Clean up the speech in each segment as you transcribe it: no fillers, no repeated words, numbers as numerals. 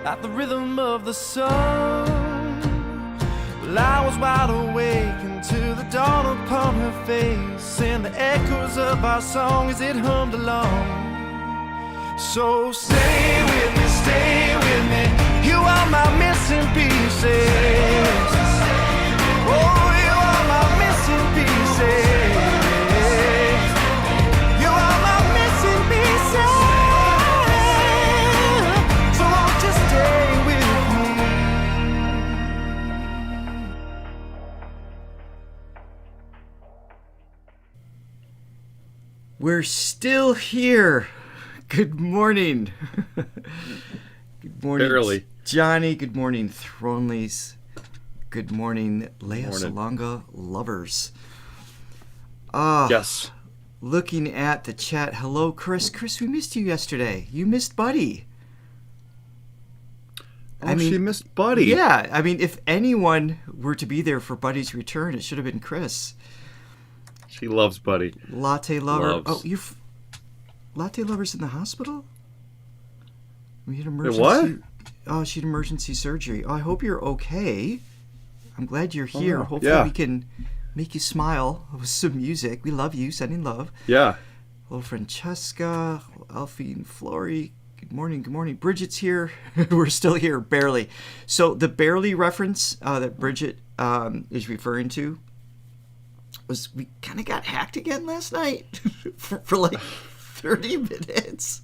at the rhythm of the sun. Well, I was wide awake until the dawn upon her face, and the echoes of our song as it hummed along. So stay with me, you are my missing pieces. Oh, you are my missing pieces. You are my missing pieces. So won't you stay with me? We're still here. Good morning. Good morning, Barely. Johnny. Good morning, Thronleys. Good morning, Lea Salonga lovers. Yes. Looking at the chat. Hello, Chris. Chris, we missed you yesterday. You missed Buddy. Oh, she missed Buddy. Yeah, I mean, if anyone were to be there for Buddy's return, it should have been Chris. She loves Buddy. Latte lover. Loves. Oh, Latte lover's in the hospital? We had emergency. What? Oh, she had emergency surgery. Oh, I hope you're okay. I'm glad you're here. Oh, Hopefully we can make you smile with some music. We love you. Sending love. Yeah. Hello, Francesca. Hello, Alfie and Flory. Good morning. Good morning. Bridget's here. We're still here, barely. So the barely reference that Bridget is referring to was we kind of got hacked again last night for like 30 minutes.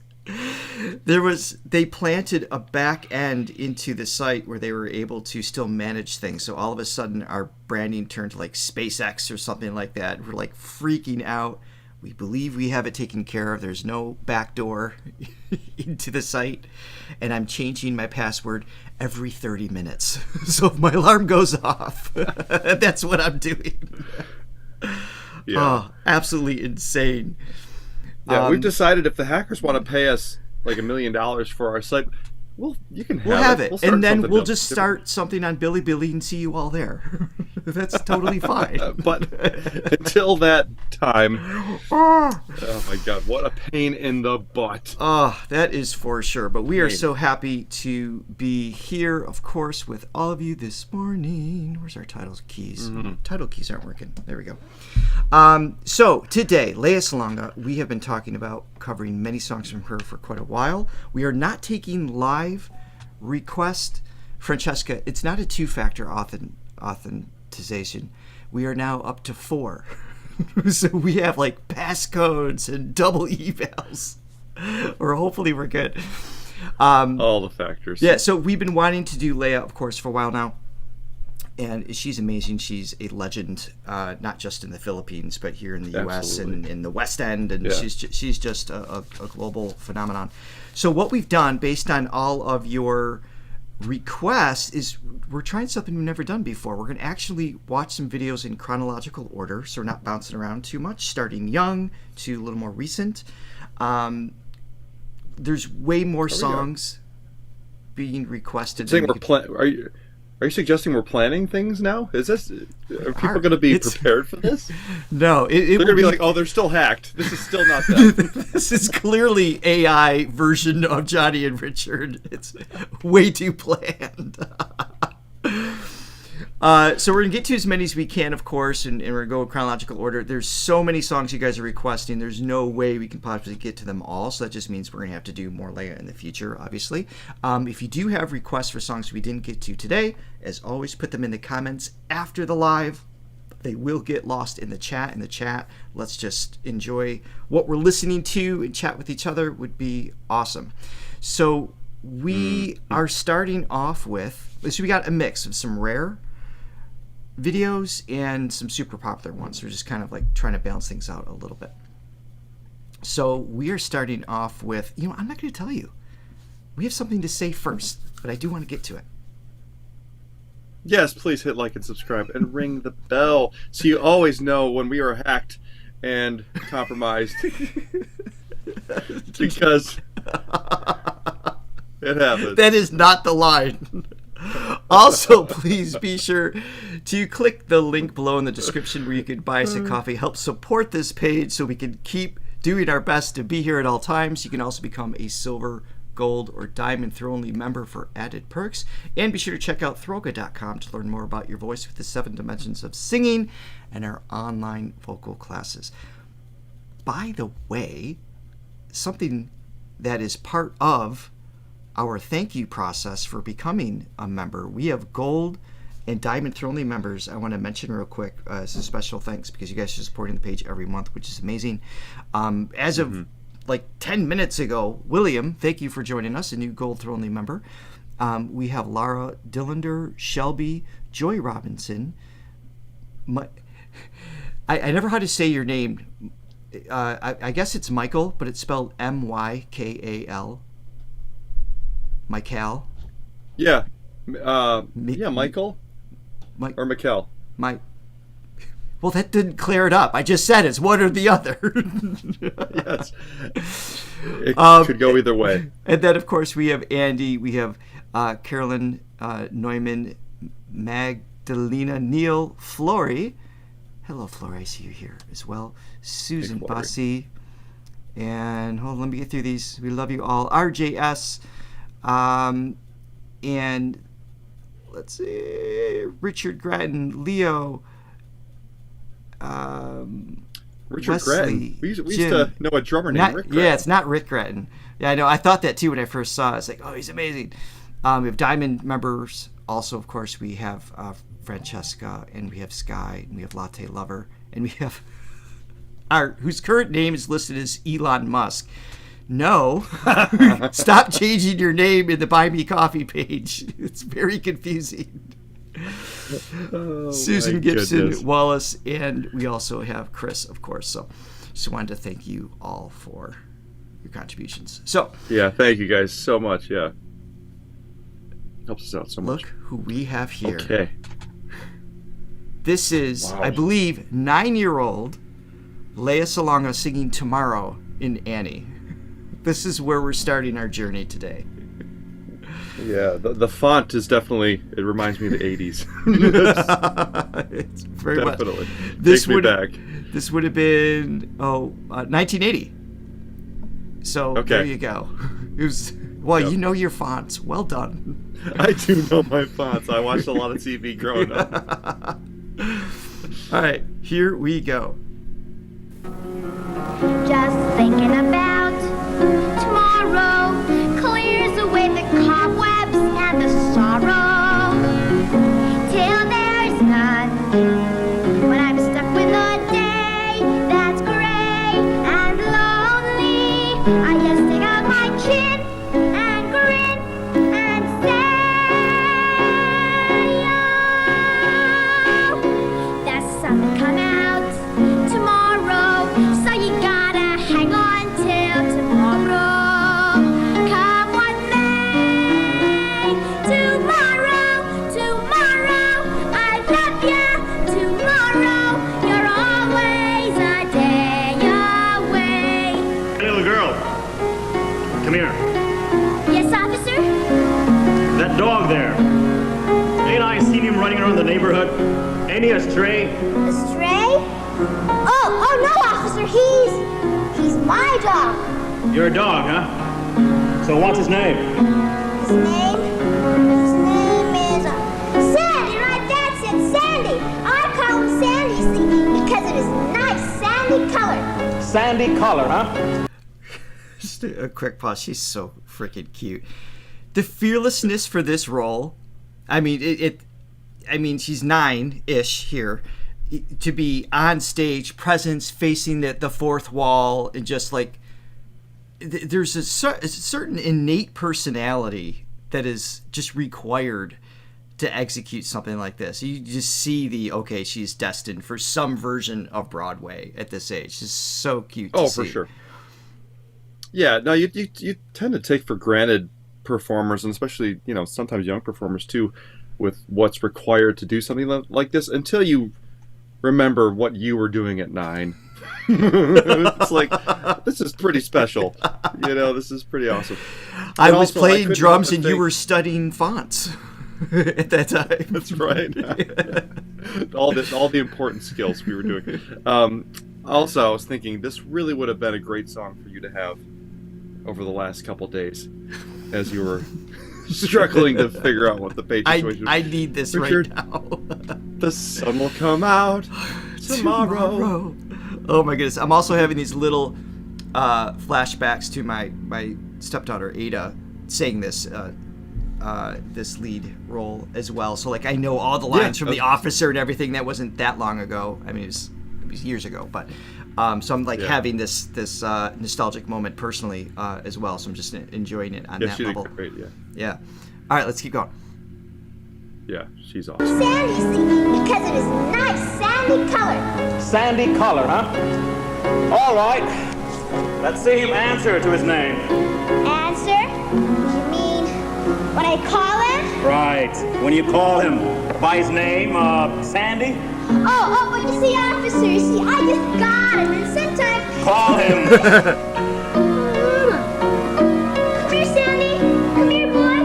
They planted a back end into the site where they were able to still manage things. So all of a sudden our branding turned to like SpaceX or something like that. We're like freaking out. We believe we have it taken care of. There's no backdoor into the site. And I'm changing my password every 30 minutes. So if my alarm goes off, that's what I'm doing. Yeah. Oh, absolutely insane. Yeah, we've decided if the hackers want to pay us like $1 million for our site, you can have it. We'll start and then something we'll up. just start something on Billy and see you all there. That's totally fine. But until that time, oh my God, what a pain in the butt. Oh, that is for sure. But we are so happy to be here, of course, with all of you this morning. Where's our title keys? Mm-hmm. Title keys aren't working. There we go. So today, Lea Salonga, we have been talking about covering many songs from her for quite a while. We are not taking live request. Francesca, it's not a two-factor authorization. We are now up to 4. So we have like passcodes and double emails. Or hopefully we're good. All the factors. Yeah, so we've been wanting to do Lea, of course, for a while now. And she's amazing. She's a legend, not just in the Philippines, but here in the U.S. and in the West End. And she's just a global phenomenon. So what we've done, based on all of your requests, is we're trying something we've never done before. We're going to actually watch some videos in chronological order, so we're not bouncing around too much, starting young to a little more recent. There's way more songs being requested. Are you suggesting we're planning things now? Are people going to be prepared for this? No, they're going to be like, oh, they're still hacked. This is still not them. This is clearly AI version of Johnny and Richard. It's way too planned. So we're going to get to as many as we can, of course, and we're going to go in chronological order. There's so many songs you guys are requesting. There's no way we can possibly get to them all, so that just means we're going to have to do more Lea in the future, obviously. If you do have requests for songs we didn't get to today, as always, put them in the comments after the live. They will get lost in the chat. Let's just enjoy what we're listening to and chat with each other would be awesome. So we are starting off with, so we got a mix of some rare videos and some super popular ones. We're just kind of like trying to balance things out a little bit. So we are starting off with, I'm not going to tell you. We have something to say first, but I do want to get to it. Yes, please hit like and subscribe and ring the bell so you always know when we are hacked and compromised. Because it happens. That is not the line. Also, please be sure to click the link below in the description where you can buy us a coffee. Help support this page so we can keep doing our best to be here at all times. You can also become a silver gold, or diamond throw-only member for added perks. And be sure to check out Throga.com to learn more about your voice with the 7 dimensions of singing and our online vocal classes. By the way, something that is part of our thank you process for becoming a member, we have gold and diamond throw-only members. I want to mention real quick as a special thanks because you guys are supporting the page every month, which is amazing. As of like 10 minutes ago, William, thank you for joining us, a new gold throw-only member. We have Lara Dillander, Shelby, Joy Robinson. I never know how to say your name. I guess it's Michael, but it's spelled Mykal. Michael. Yeah. Michael. Or Mikel. Well, that didn't clear it up. I just said it's one or the other. Yes. It could go either way. And then, of course, we have Andy. We have Carolyn Neumann, Magdalena Neal, Flory. Hello, Flory. I see you here as well. Susan Bussey. And hold on, let me get through these. We love you all. RJS. And let's see. Richard Grattan, Leo. Richard Wesley, Grattan. We used to know a drummer named Rick Grattan. Yeah, it's not Rick Grattan. Yeah, I know. I thought that too when I first saw it. It's like, oh, he's amazing. We have Diamond members. Also, of course, we have Francesca, and we have Sky, and we have Latte Lover, and we have whose current name is listed as Elon Musk. No, stop changing your name in the Buy Me Coffee page. It's very confusing. Oh, Susan Gibson, Wallace, and we also have Chris, of course. So just wanted to thank you all for your contributions. So yeah, thank you guys so much. Yeah, helps us out so much. Look who we have here. Okay. This is, Wow. I believe, 9-year-old Lea Salonga singing Tomorrow in Annie. This is where we're starting our journey today. Yeah, the font is definitely, it reminds me of the 80s. It's very Definitely. much. This Takes me back. This would have been 1980. So Okay. there you go. It was, well, you know your fonts. Well done. I do know my fonts. I watched a lot of TV growing up. All right, here we go. Just thinking about tomorrow clears away the cobwebs and the sorrow till there's none. When I'm stuck with a day that's gray and lonely, I just stick out my chin and grin and say, oh, there's something come out tomorrow, so you gotta hang on till tomorrow. Come what may, tomorrow, tomorrow, I love you. Tomorrow, you're always a day away. Hey, little girl, come here. Yes, officer? That dog there. Ain't I seen him running around the neighborhood? Ain't he a stray? A stray? Oh no, officer, he's my dog. You're a dog, huh? So what's his name? His name is Sandy, right? That's it, Sandy. I call him Sandy, see, because of his nice sandy color. Sandy Collar, huh? Just a quick pause. She's so freaking cute. The fearlessness for this role, I mean, I mean, she's 9-ish here. To be on stage, presence, facing the fourth wall, and just like there's a certain innate personality that is just required to execute something like this. You just see okay, she's destined for some version of Broadway at this age. It's so cute to see. For sure. Yeah, no, you tend to take for granted performers, and especially, sometimes young performers too, with what's required to do something like this until you remember what you were doing at 9. It's like, this is pretty special. This is pretty awesome. I was playing drums and you were studying fonts at that time. That's right. all the important skills we were doing. Also, I was thinking this really would have been a great song for you to have over the last couple days as you were struggling to figure out what the page situation was. I need this Richard, right now. The sun will come out tomorrow. Oh my goodness. I'm also having these little flashbacks to my stepdaughter Ada saying this this lead role as well. So like I know all the lines from The Officer and everything. That wasn't that long ago. I mean, it was years ago, but so I'm like having this nostalgic moment personally as well. So I'm just enjoying it on that level. Great, Yeah. All right, let's keep going. Yeah, she's awesome. Sandy, see, because it is nice sandy color. Sandy color, huh? All right. Let's see him answer to his name. Answer? You mean when I call him? Right. When you call him by his name, Sandy? Oh, but you see, officer, you see, I just got him, and sometimes... Call him. Come here, Sandy. Come here, boy.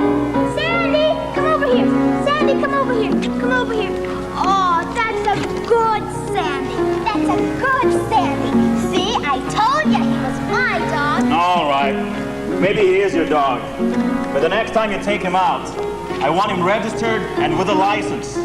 Sandy, come over here. Sandy, come over here. Come over here. Oh, that's a good Sandy. That's a good Sandy. See, I told you he was my dog. All right. Maybe he is your dog. But the next time you take him out, I want him registered and with a license.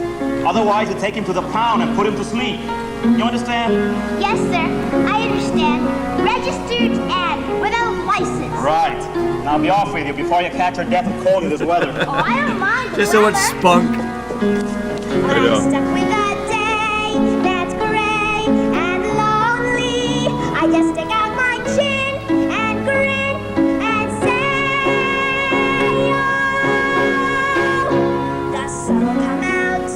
Otherwise, you take him to the pound and put him to sleep. You understand? Yes, sir. I understand. Registered and with a license. Right. Now be off with you before you catch your death of cold in this weather. Oh, I don't mind the Just so much weather. spunk. But I'm stuck with a day that's gray and lonely. I just stick out my chin and grin and say, oh, the sun will come out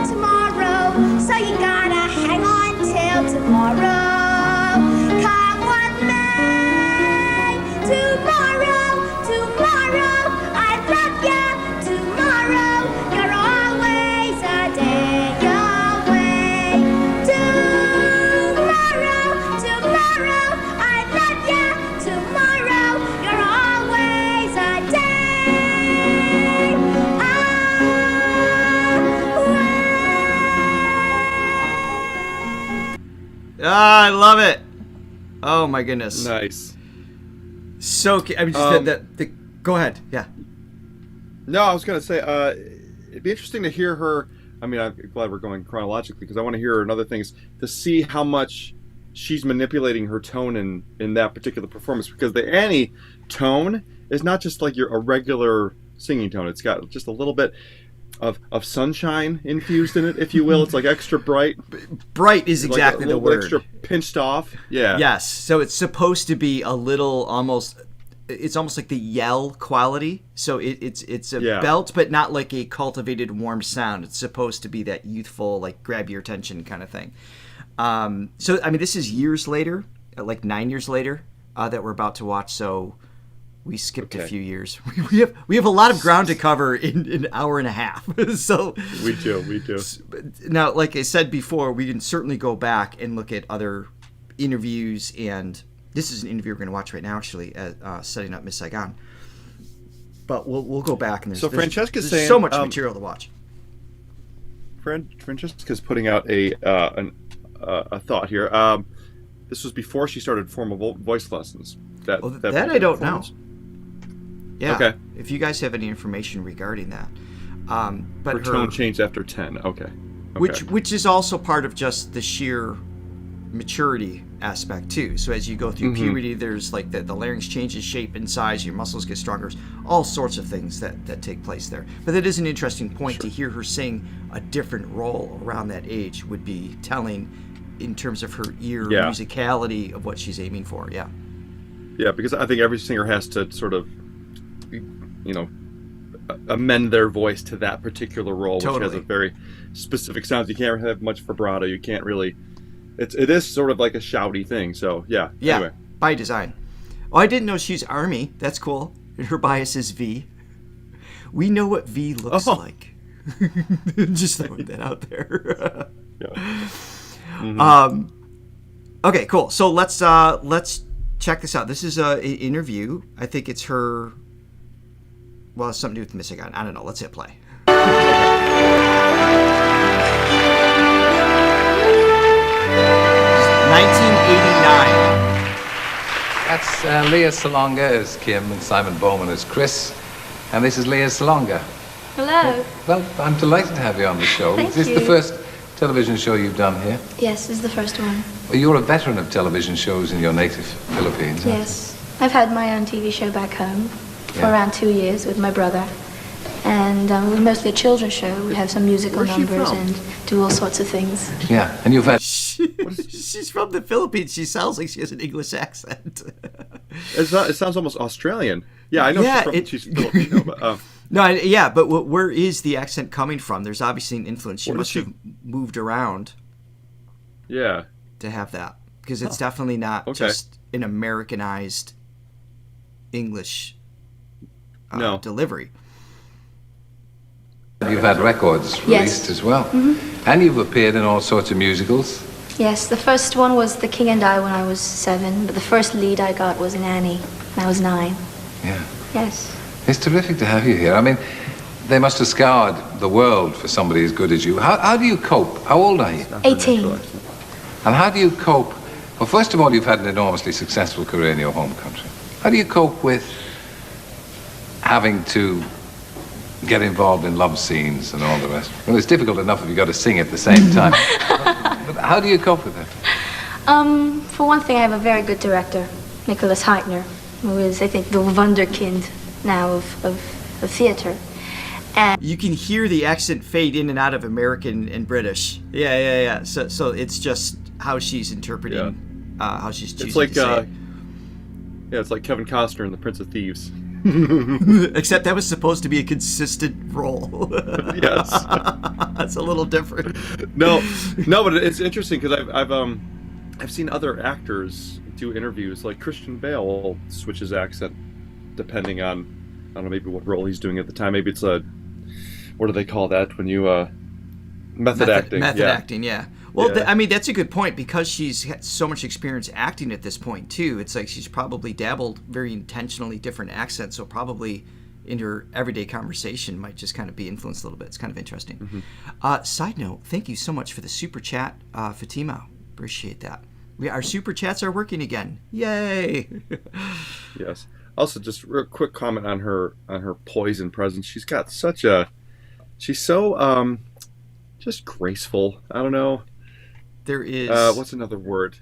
tomorrow, so you gotta hang on till tomorrow. Come what may, tomorrow, tomorrow, I love ya, tomorrow, you're always a day away. Tomorrow, tomorrow, I love ya, tomorrow, you're always a day away. Ah, I love it. Oh my goodness. Nice. So I mean, just the go ahead. Yeah. No, I was going to say, it'd be interesting to hear her. I mean, I'm glad we're going chronologically because I want to hear her in other things to see how much she's manipulating her tone in that particular performance. Because the Annie tone is not just like a regular singing tone. It's got just a little bit of sunshine infused in it, if you will. It's like extra bright. Bright is exactly like the word. Extra pinched off. Yeah. Yes. So it's supposed to be a little almost. It's almost like the yell quality. So it's a belt, but not like a cultivated warm sound. It's supposed to be that youthful, like grab your attention kind of thing. So I mean, this is years later, like 9 years later, that we're about to watch. So we skipped a few years. We have a lot of ground to cover in an hour and a half. So we do. Now, like I said before, we can certainly go back and look at other interviews, and this is an interview we're going to watch right now, actually, at Setting Up Miss Saigon. But we'll go back, and So Francesca's there's saying so much material to watch. Francesca's putting out a thought here. This was before she started formal voice lessons. That I don't know. Yeah. Okay. If you guys have any information regarding that, but her tone changed after 10. Okay. Which is also part of just the sheer maturity aspect too. So as you go through puberty, there's like the larynx changes shape and size, your muscles get stronger, all sorts of things that take place there. But that is an interesting point. To hear her sing a different role around that age would be telling in terms of her musicality of what she's aiming for. Yeah, because I think every singer has to sort of amend their voice to that particular role, which has a very specific sound. You can't have much vibrato. You can't really. It is sort of like a shouty thing. So yeah. Anyway. By design. Oh, I didn't know she's Army. That's cool. And her bias is V. We know what V looks like. Just throwing that out there. Okay, cool. So let's check this out. This is an interview. I think it's her. Well, it's something to do with Miss Saigon. I don't know. Let's hit play. 1989. That's Lea Salonga as Kim and Simon Bowman as Chris. And this is Lea Salonga. Hello. Well, I'm delighted to have you on the show. Thank Is this you. the first television show you've done here? Yes, this is the first one. Well, you're a veteran of television shows in your native Philippines, aren't Yes. I've had my own TV show back home for Yeah. around 2 years with my brother. And we're mostly a children's show. We have some musical Where's she numbers from? and do all sorts of things. you? Yeah, and you've had... She's from the Philippines. She sounds like she has an English accent. It sounds almost Australian. Yeah, I know Yeah, she's Filipino, but No, but where is the accent coming from? There's obviously an influence. She What must is have moved around yeah. to have that, because it's definitely not Okay. just an Americanized English No. delivery. You've had records Yes. released as well. And you've appeared in all sorts of musicals. Yes, the first one was The King and I when I was 7, but the first lead I got was in Annie when I was 9. Yeah. Yes. It's terrific to have you here. I mean, they must have scoured the world for somebody as good as you. How do you cope? How old are you? 18. And how do you cope? Well, first of all, you've had an enormously successful career in your home country. How do you cope with having to get involved in love scenes and all the rest? Well, it's difficult enough if you've got to sing at the same time. But how do you cope with that? For one thing, I have a very good director, Nicholas Heitner, who is, I think, the wunderkind now of theater. And You can hear the accent fade in and out of American and British. Yeah. So it's just how she's interpreting, how she's choosing It's like to say it. yeah, it's like Kevin Costner in The Prince of Thieves. Except that was supposed to be a consistent role. Yes. That's a little different. No, but it's interesting because I've seen other actors do interviews. Like Christian Bale will switch his accent depending on, I don't know, maybe what role he's doing at the time. Maybe it's what do they call that when you method acting? Method acting, yeah. Well, Yeah. I mean, that's a good point, because she's had so much experience acting at this point too. It's like she's probably dabbled very intentionally different accents, so probably in her everyday conversation might just kind of be influenced a little bit. It's kind of interesting. Side note, thank you so much for the super chat, Fatima. Appreciate that. Our super chats are working again. Yay! Yes. Also, just real quick comment on her poise and presence. She's got she's so just graceful. I don't know. There is What's another word?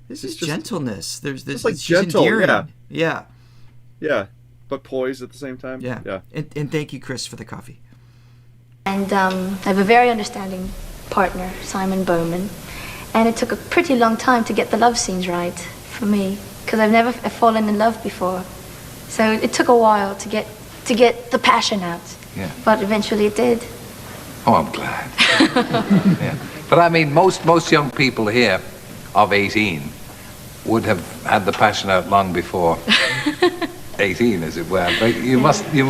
this it's is just- gentleness. There's this just like she's gentle, endearing. Yeah. Yeah, but poised at the same time. Yeah. Yeah. And thank you, Chris, for the coffee. I have a very understanding partner, Simon Bowman. And it took a pretty long time to get the love scenes right for me, because I've never fallen in love before. So it took a while to get the passion out. Yeah. But eventually it did. Oh, I'm glad. Yeah. But I mean, most young people here of 18 would have had the passion out long before 18, as it were. But you must. You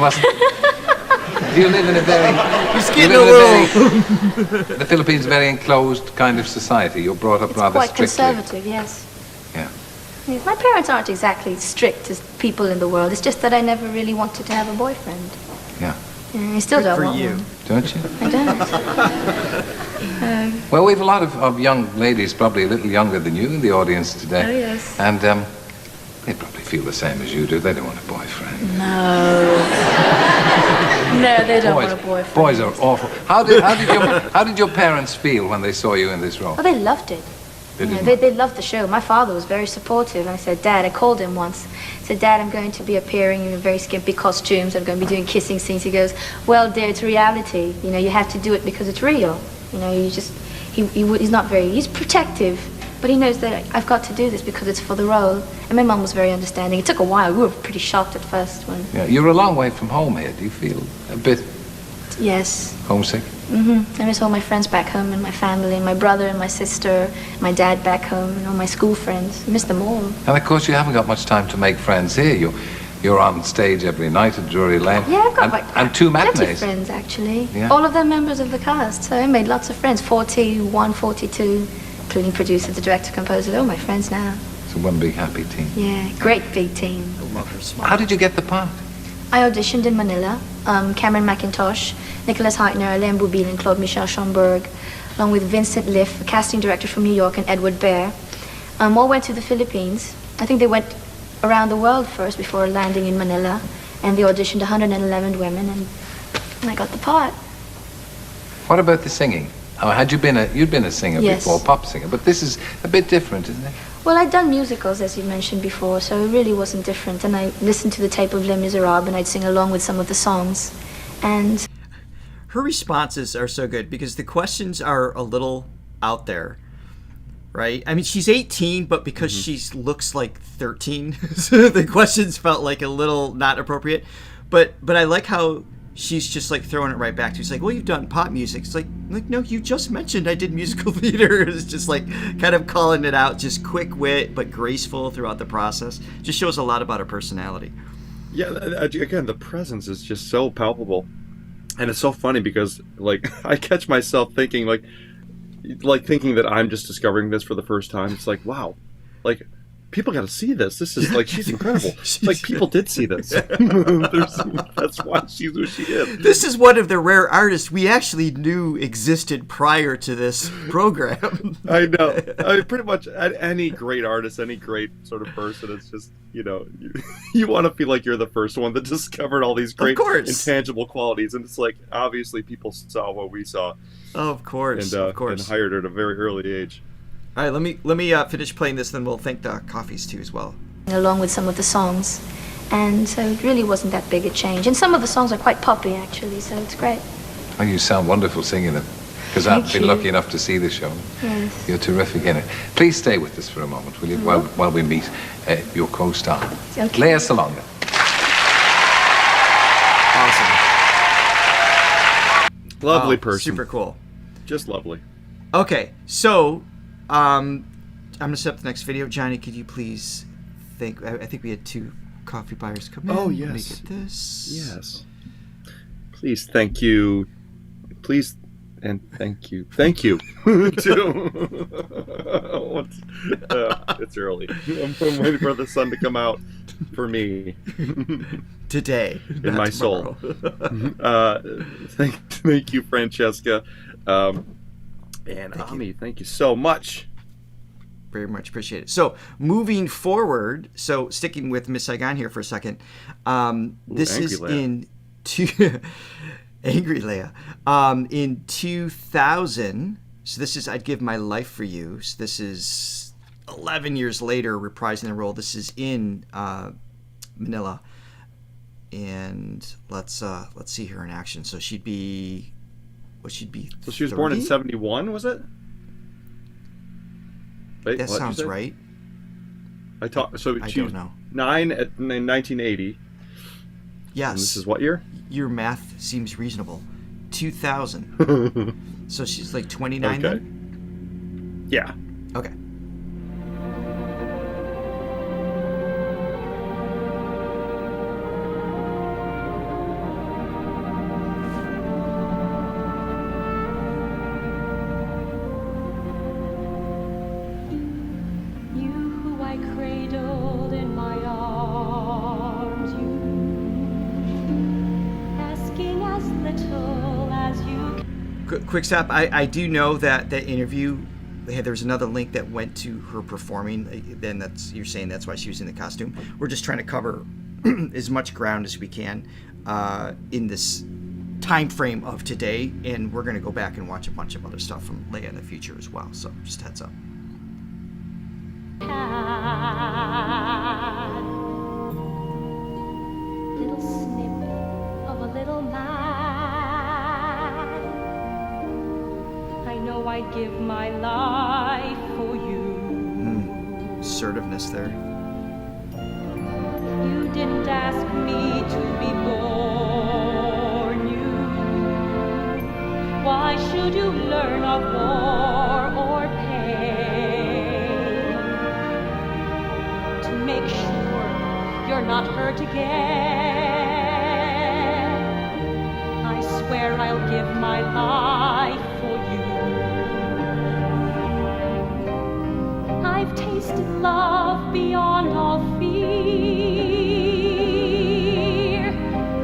live in a very. He's you getting live a in little. the Philippines, a very enclosed kind of society. You're brought up It's rather quite strictly. conservative, yes. Yeah. Yes, my parents aren't exactly strict as people in the world. It's just that I never really wanted to have a boyfriend. Yeah. And I still Good don't for want you. one. Don't you? I don't. Well, we have a lot of young ladies, probably a little younger than you, in the audience today. Oh, yes. And they probably feel the same as you do. They don't want a boyfriend. No. No, they don't want a boyfriend. Boys are awful. How did your parents feel when they saw you in this role? Oh, they loved it. They You know, didn't. they loved the show. My father was very supportive. I said, Dad, I called him once. I said, Dad, I'm going to be appearing in very skimpy costumes. I'm going to be doing kissing scenes. He goes, well, dear, it's reality. You know, you have to do it because it's real. You know, he's not very, he's protective. But he knows that I've got to do this because it's for the role. And my mum was very understanding. It took a while. We were pretty shocked at first when, Yeah, you're a long way from home here. Do you feel a bit yes. homesick? I miss all my friends back home and my family, and my brother and my sister, my dad back home, and all my school friends. I miss them all. And of course, you haven't got much time to make friends here. You're on stage every night at Drury Lane. Yeah, I've got and two plenty of matinees. friends, actually. Yeah. All of them members of the cast. So I made lots of friends, 41, 42, including producer, the director, composer. They're all my friends now. It's one big happy team. Yeah, great big team. I love her smile. How did you get the part? I auditioned in Manila. Cameron McIntosh, Nicholas Heitner, Alain Boubil, and Claude Michel Schomburg, along with Vincent Liff, a casting director from New York, and Edward Baer. All went to the Philippines. I think they went around the world first before landing in Manila, and they auditioned 111 women, and I got the part. What about the singing? Oh, you'd been a singer Yes. before, pop singer, but this is a bit different, isn't it? Well, I'd done musicals, as you mentioned before, so it really wasn't different. And I listened to the tape of Les Misérables, and I'd sing along with some of the songs. And Her responses are so good because the questions are a little out there, right? I mean, she's 18, but because she looks like 13, so the questions felt like a little not appropriate. But I like how she's just like throwing it right back to you. It's like, well, you've done pop music. It's like no, you just mentioned I did musical theater. It's just like kind of calling it out, just quick wit, but graceful throughout the process. Just shows a lot about her personality. Yeah, again, the presence is just so palpable. And it's so funny because, like, I catch myself thinking, like thinking that I'm just discovering this for the first time. It's like, wow, like, people got to see this. This is, like, she's incredible. Like, people did see this. That's why she's who she is. This is one of the rare artists we actually knew existed prior to this program. I know. I mean, pretty much any great artist, any great sort of person, it's just, you want to feel like you're the first one that discovered all these great intangible qualities. And it's like, obviously, people saw what we saw. Of course, and, of course. And hired her at a very early age. All right, let me finish playing this, then we'll thank the coffees too as well. along with some of the songs. And so it really wasn't that big a change. And some of the songs are quite poppy, actually, so it's great. Oh, you sound wonderful singing them. Because I've been lucky enough to see the show. Yes. You're terrific in it. Please stay with us for a moment, will you, while we meet your co-star, Okay. Lea Salonga. Awesome. Lovely Wow, person. Super cool. Just lovely. Okay, so I'm gonna set up the next video. Johnny, could you please think? I think we had 2 coffee buyers come in. Oh, Let me yes. get this. Yes. Please, thank you. Please, and thank you. Thank you. It's early. I'm waiting for the sun to come out for me. Today. In my soul. Thank you, Francesca. And Ami, thank you so much. Very much appreciate it. So moving forward, so sticking with Miss Saigon here for a second, this is Lea. in Angry Leia. In 2000, so this is I'd Give My Life for You. So this is 11 years later, reprising the role. This is in Manila, and let's see her in action. So she'd be. So she was born in 71, was it? Wait, That what'd you sounds say? right. I don't know. 9 in 1980. Yes. And this is what year? Your math seems reasonable. 2000. So she's like 29 Okay. then? Yeah. Okay. You who I cradled in my arms, you asking as little as you Quick stop. I do know that interview, there was another link that went to her performing. Then you're saying that's why she was in the costume. We're just trying to cover as much ground as we can in this time frame of today, and we're going to go back and watch a bunch of other stuff from Lea in the future as well. So just heads up. had. Little snip of a little man. I know I'd give my life for you. Assertiveness there. You didn't ask me to be born. Why should you learn of war or pain? To make sure you're not hurt again. I swear I'll give my life for you. I've tasted love beyond all fear,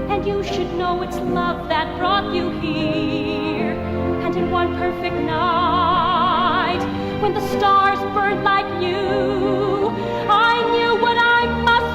and you should know it's love that brought you here. And in one perfect night, when the stars burned like new, I knew what I must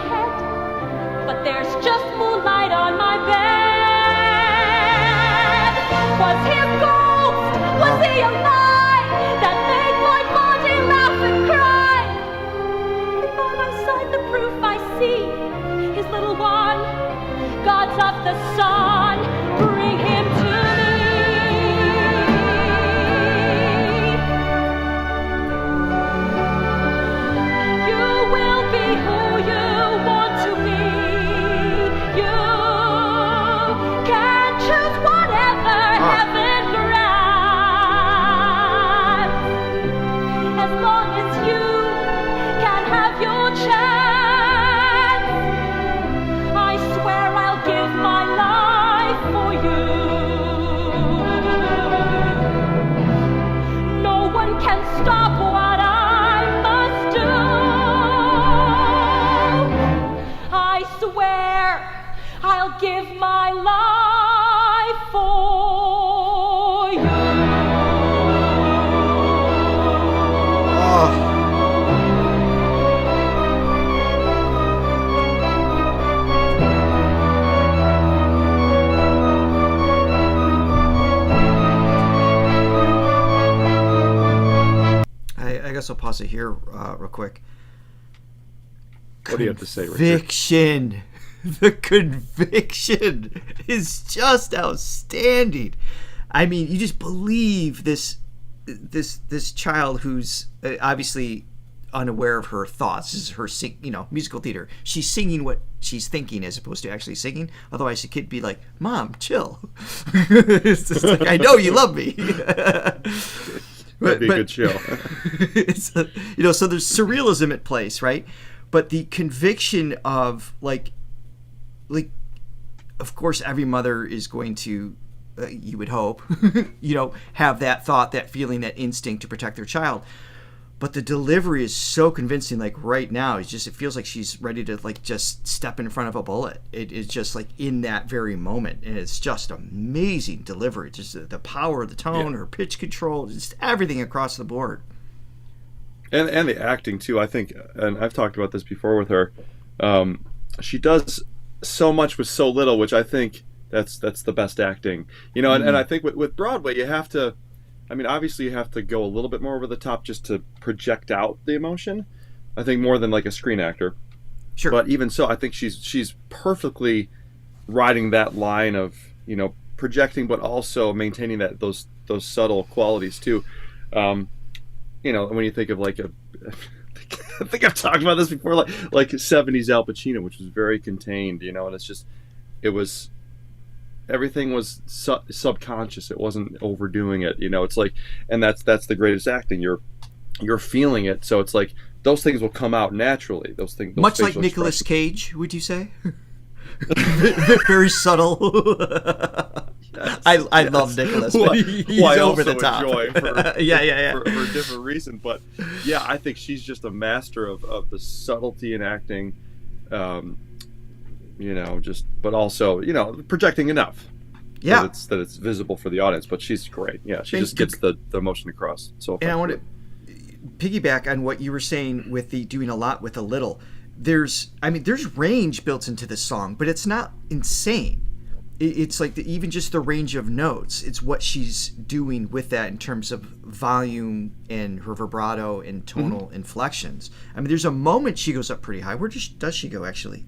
head, but there's just moonlight on my bed. Was he a ghost? Was he a lie that made my body laugh and cry? And by my side the proof I see, his little one, gods of the sun, bring him to me. You will be who you want to be. You can choose whatever heaven grants, as long as you can have your chance. I swear I'll give my life for you. No one can stop what I must do. I swear I'll give my life for you. I guess I'll pause it here real quick. What do you have to say, Richard? Conviction. The conviction is just outstanding. I mean, you just believe this child who's obviously unaware of her thoughts. This is her musical theater. She's singing what she's thinking as opposed to actually singing. Otherwise, she could be like, "Mom, chill." It's just like, I know you love me. That'd be a good show. It's so there's surrealism at place, right? But the conviction of like, of course, every mother is going to, you would hope, have that thought, that feeling, that instinct to protect their child. But the delivery is so convincing. Like right now, it feels like she's ready to like just step in front of a bullet. It is just like in that very moment, and it's just amazing delivery. Just the power of the tone, her pitch control, just everything across the board. And the acting too, I think, and I've talked about this before with her. She does so much with so little, which I think that's the best acting. And I think with Broadway, you have to. I mean, obviously, you have to go a little bit more over the top just to project out the emotion. I think more than like a screen actor. Sure. But even so, I think she's perfectly riding that line of projecting, but also maintaining those subtle qualities too. When you think of like I think I've talked about this before, like 70s Al Pacino, which was very contained, and everything was subconscious. It wasn't overdoing it, It's like, and that's the greatest acting. You're feeling it, so it's like those things will come out naturally. Those things, much like Nicolas Cage, would you say? Very subtle. Yes, I love Nicolas. He's over the top. Enjoy for for a different reason, but yeah, I think she's just a master of the subtlety in acting. But also, projecting enough. Yeah. That it's visible for the audience, but she's great. Yeah, she just gets the emotion across so effectively. And I want to piggyback on what you were saying with the doing a lot with a little. There's range built into this song, but it's not insane. It's like even just the range of notes. It's what she's doing with that in terms of volume and her vibrato and tonal inflections. I mean, there's a moment she goes up pretty high. Where does she go actually?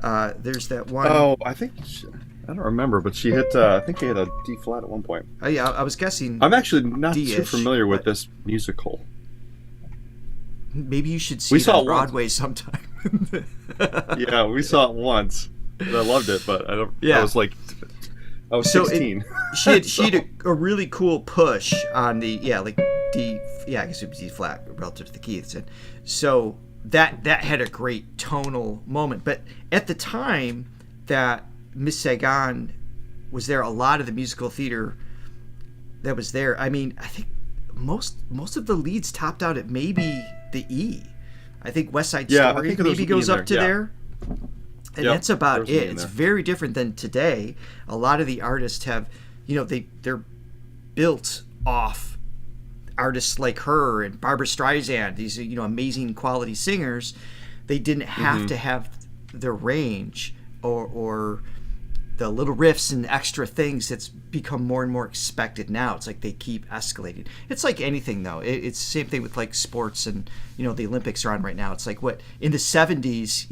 There's that one. Oh, I think I don't remember, but she hit. I think she hit a D flat at one point. Oh yeah, I was guessing. I'm actually not D-ish, too familiar with this musical. Maybe you should see it on Broadway sometime. Yeah, we saw it once, and I loved it, but I don't. Yeah. I was 16. She had a really cool push on the D. Yeah, I guess it was D flat relative to the key it's in. So that had a great tonal moment, but at the time that Miss Saigon was there, a lot of the musical theater that was there, I mean, I think most of the leads topped out at maybe the E. I think West Side Story maybe goes up to there. And that's about it. It's very different than today. A lot of the artists have, they're built off artists like her and Barbra Streisand, these amazing quality singers they didn't have to have the range or the little riffs and extra things that's become more and more expected now. It's like they keep escalating. It's like anything, though. It's the same thing with like sports, and the Olympics are on right now. It's like what in the 70s,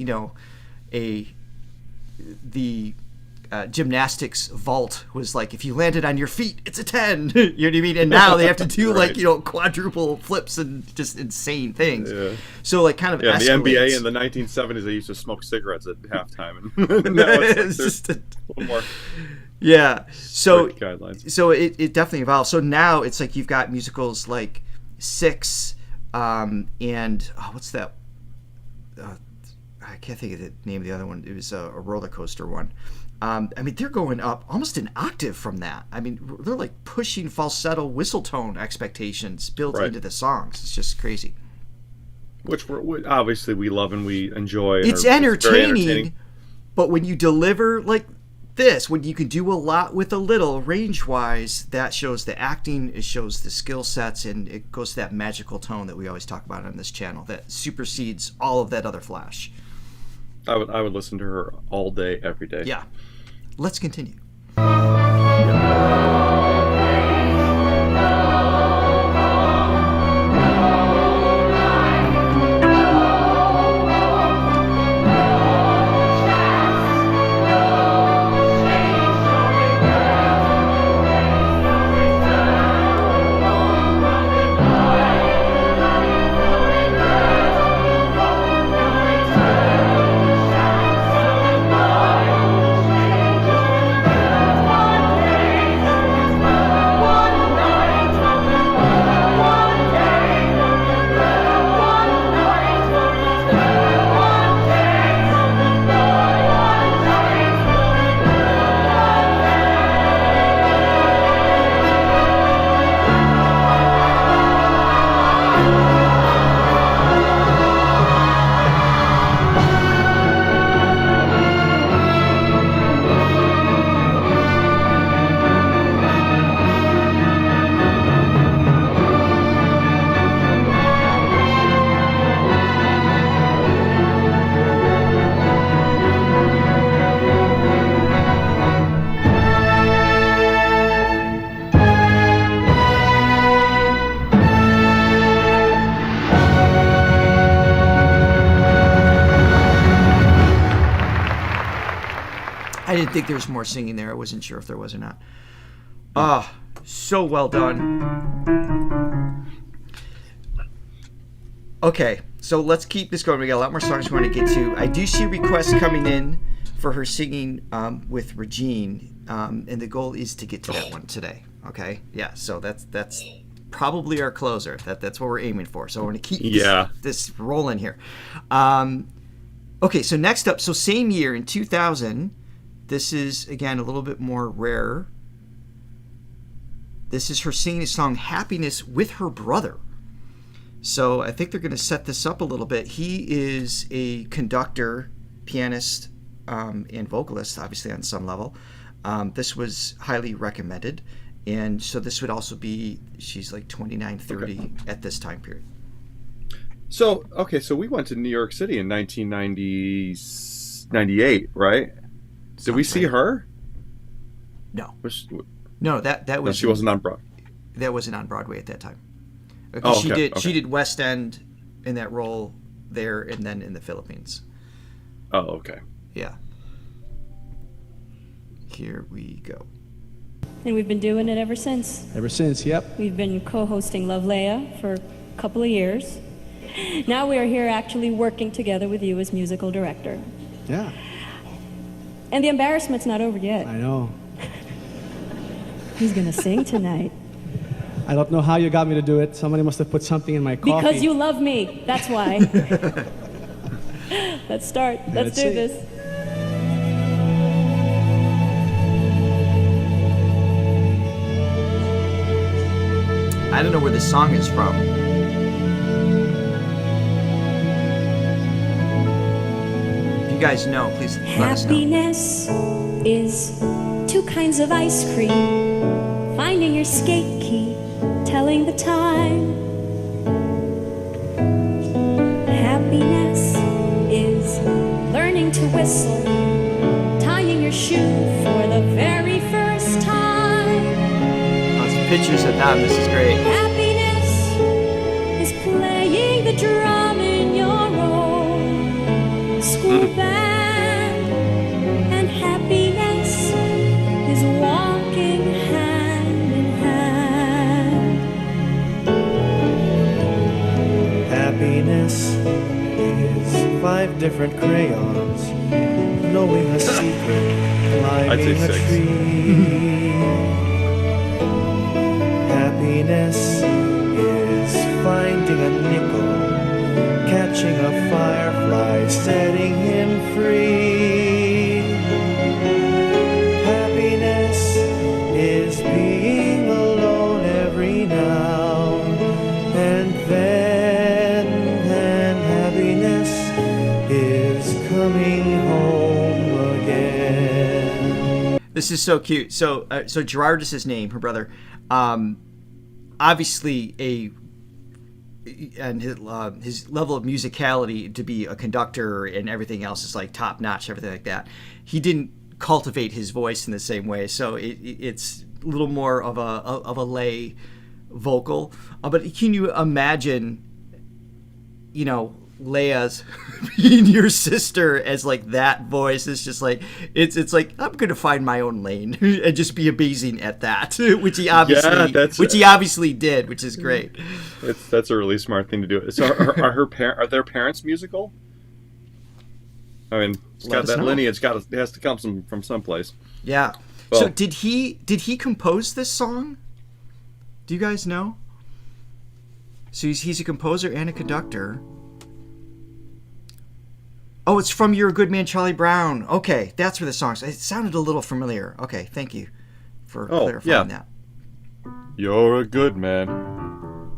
the gymnastics vault was like, if you landed on your feet, it's a 10. You know what I mean? And now they have to do like quadruple flips and just insane things. Yeah. So like kind of the escalates. NBA in the 1970s, they used to smoke cigarettes at halftime, and now it's just a little more. Yeah. So guidelines. So it definitely evolved. So now it's like you've got musicals like Six, and what's that? I can't think of the name of the other one. It was a roller coaster one. I mean, they're going up almost an octave from that. I mean, they're like pushing falsetto whistle tone expectations built into the songs. It's just crazy. Which obviously we love and we enjoy. It's entertaining, but when you deliver like this, when you can do a lot with a little range-wise, that shows the acting, it shows the skill sets, and it goes to that magical tone that we always talk about on this channel that supersedes all of that other flash. I would listen to her all day, every day. Yeah. Let's continue. I didn't think there was more singing there. I wasn't sure if there was or not. So well done. Okay, so let's keep this going. We got a lot more songs we want to get to. I do see requests coming in for her singing with Regine, and the goal is to get to that one today. Okay, yeah. So that's probably our closer. That's what we're aiming for. So I want to keep this rolling here. Okay, so next up, so same year in 2000. This is, again, a little bit more rare. This is her singing the song Happiness with her brother. So I think they're going to set this up a little bit. He is a conductor, pianist, and vocalist, obviously on some level. This was highly recommended. And so this would also be, she's like 29, 30 at this time period. So we went to New York City in 1998, right? Did we see her? No. No, that was. No, she wasn't on Broadway. That wasn't on Broadway at that time. She did West End in that role there, and then in the Philippines. Oh, okay. Yeah. Here we go. And we've been doing it ever since. Ever since, yep. We've been co-hosting Love Lea for a couple of years. Now we are here actually working together with you as musical director. Yeah. And the embarrassment's not over yet. I know. He's gonna sing tonight. I don't know how you got me to do it. Somebody must have put something in my coffee. Because you love me, that's why. Let's start. Let's do this. I don't know where this song is from. You guys know, please let us know. Happiness is two kinds of ice cream, finding your skate key, telling the time. Happiness learning to whistle, tying your shoe for the very first time. Lots of pictures of them. This is great. Happiness is playing the drum in your own school band, and happiness is walking hand in hand. Happiness is 5 different crayons, knowing a secret, I'd say climbing a 6. tree. Happiness is finding a nickel, catching a firefly, setting him free. Happiness is being alone every now and then, and happiness is coming home again. This is so cute. So Gerard is his name, her brother. Obviously and his level of musicality to be a conductor and everything else is like top notch, everything like that. He didn't cultivate his voice in the same way, so it's a little more of a lay vocal. But can you imagine, Lea's being your sister as like that voice? It's just like it's like I'm gonna find my own lane and just be amazing at that, which he obviously did, which is great. That's a really smart thing to do. So are their parents musical? I mean, it's got that lineage. It has to come from someplace. Yeah. Well, so did he compose this song? Do you guys know? So he's a composer and a conductor. Oh, it's from You're a Good Man, Charlie Brown. Okay, that's where the song's. It sounded a little familiar. Okay, thank you for clarifying that. You're a good man,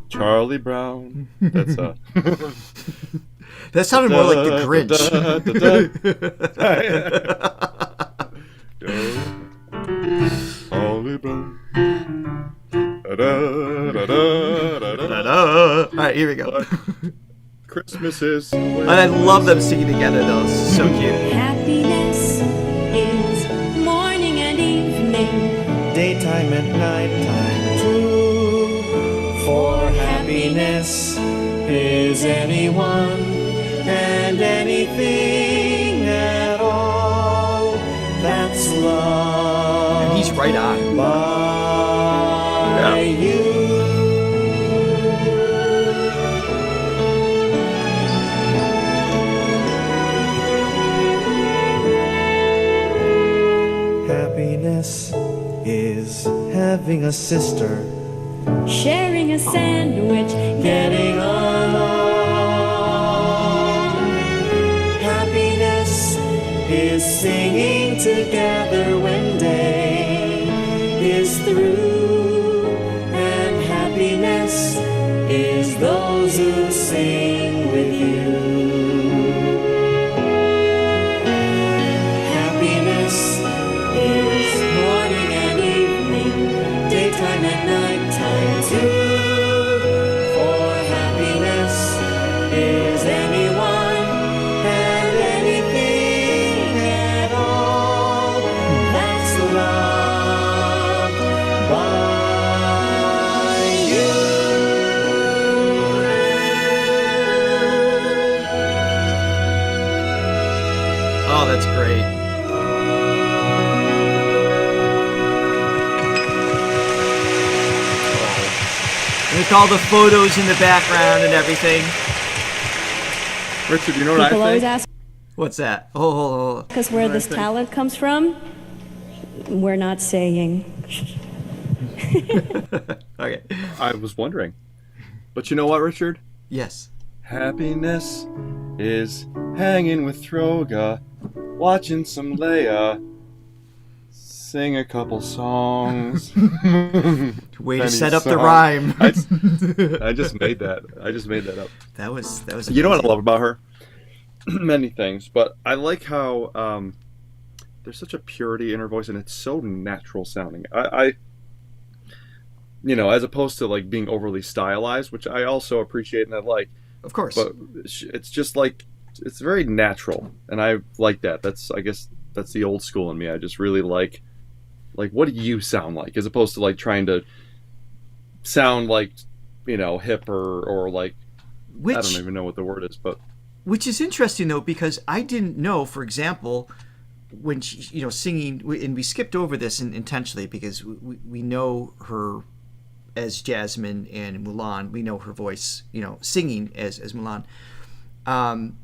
Charlie Brown. That's that sounded more like the Grinch. Charlie Brown. All right, here we go. Christmas is. And I love them singing together, though. It's so cute. Happiness is morning and evening, Daytime and nighttime too. For happiness is anyone and anything at all. That's love. And he's right on. By you. Happiness is having a sister, sharing a sandwich, getting along. Happiness is singing together when day is through, and happiness is those who sing with you. Happiness is morning and evening, daytime and nighttime too. For happiness is anyone and anything at all that's loved by you. Oh, that's great. With all the photos in the background and everything. Richard, you know what people I always think? ask What's that? Oh. us where this talent comes from. We're not saying. Okay. I was wondering. But you know what, Richard? Yes. Happiness is hanging with Throga, watching some Lea sing a couple songs. Way to set up the rhyme. I just made that. I just made that up. That was. You know what I love about her? Many things, but I like how there's such a purity in her voice, and it's so natural sounding. I as opposed to like being overly stylized, which I also appreciate and I like. Of course. But it's just like it's very natural, and I like that. I guess that's the old school in me. I just really like what do you sound like, as opposed to like trying to sound like, hip or like, I don't even know what the word is, but which is interesting though, because I didn't know, for example, when she, singing, and we skipped over this intentionally because we know her as Jasmine and Mulan. We know her voice, singing as Mulan. And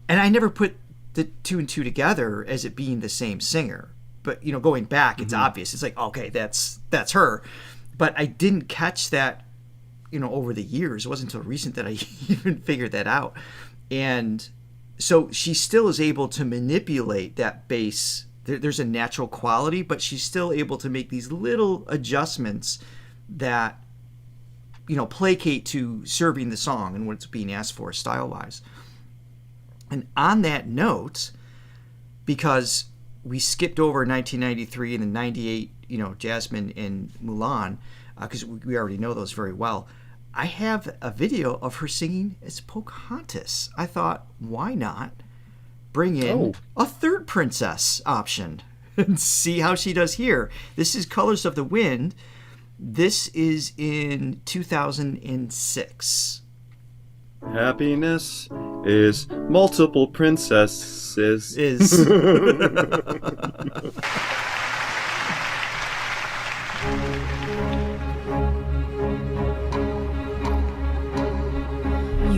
I never put the two and two together as it being the same singer. But, going back, it's obvious. It's like, okay, that's her. But I didn't catch that, over the years. It wasn't until recent that I even figured that out. And so she still is able to manipulate that bass. There's a natural quality, but she's still able to make these little adjustments that, placate to serving the song and what's being asked for style-wise. And on that note, because we skipped over 1993 and then 98, Jasmine and Mulan, because we already know those very well. I have a video of her singing as Pocahontas. I thought, why not bring in a third princess option and see how she does here? This is Colors of the Wind. This is in 2006. Happiness is multiple princesses. You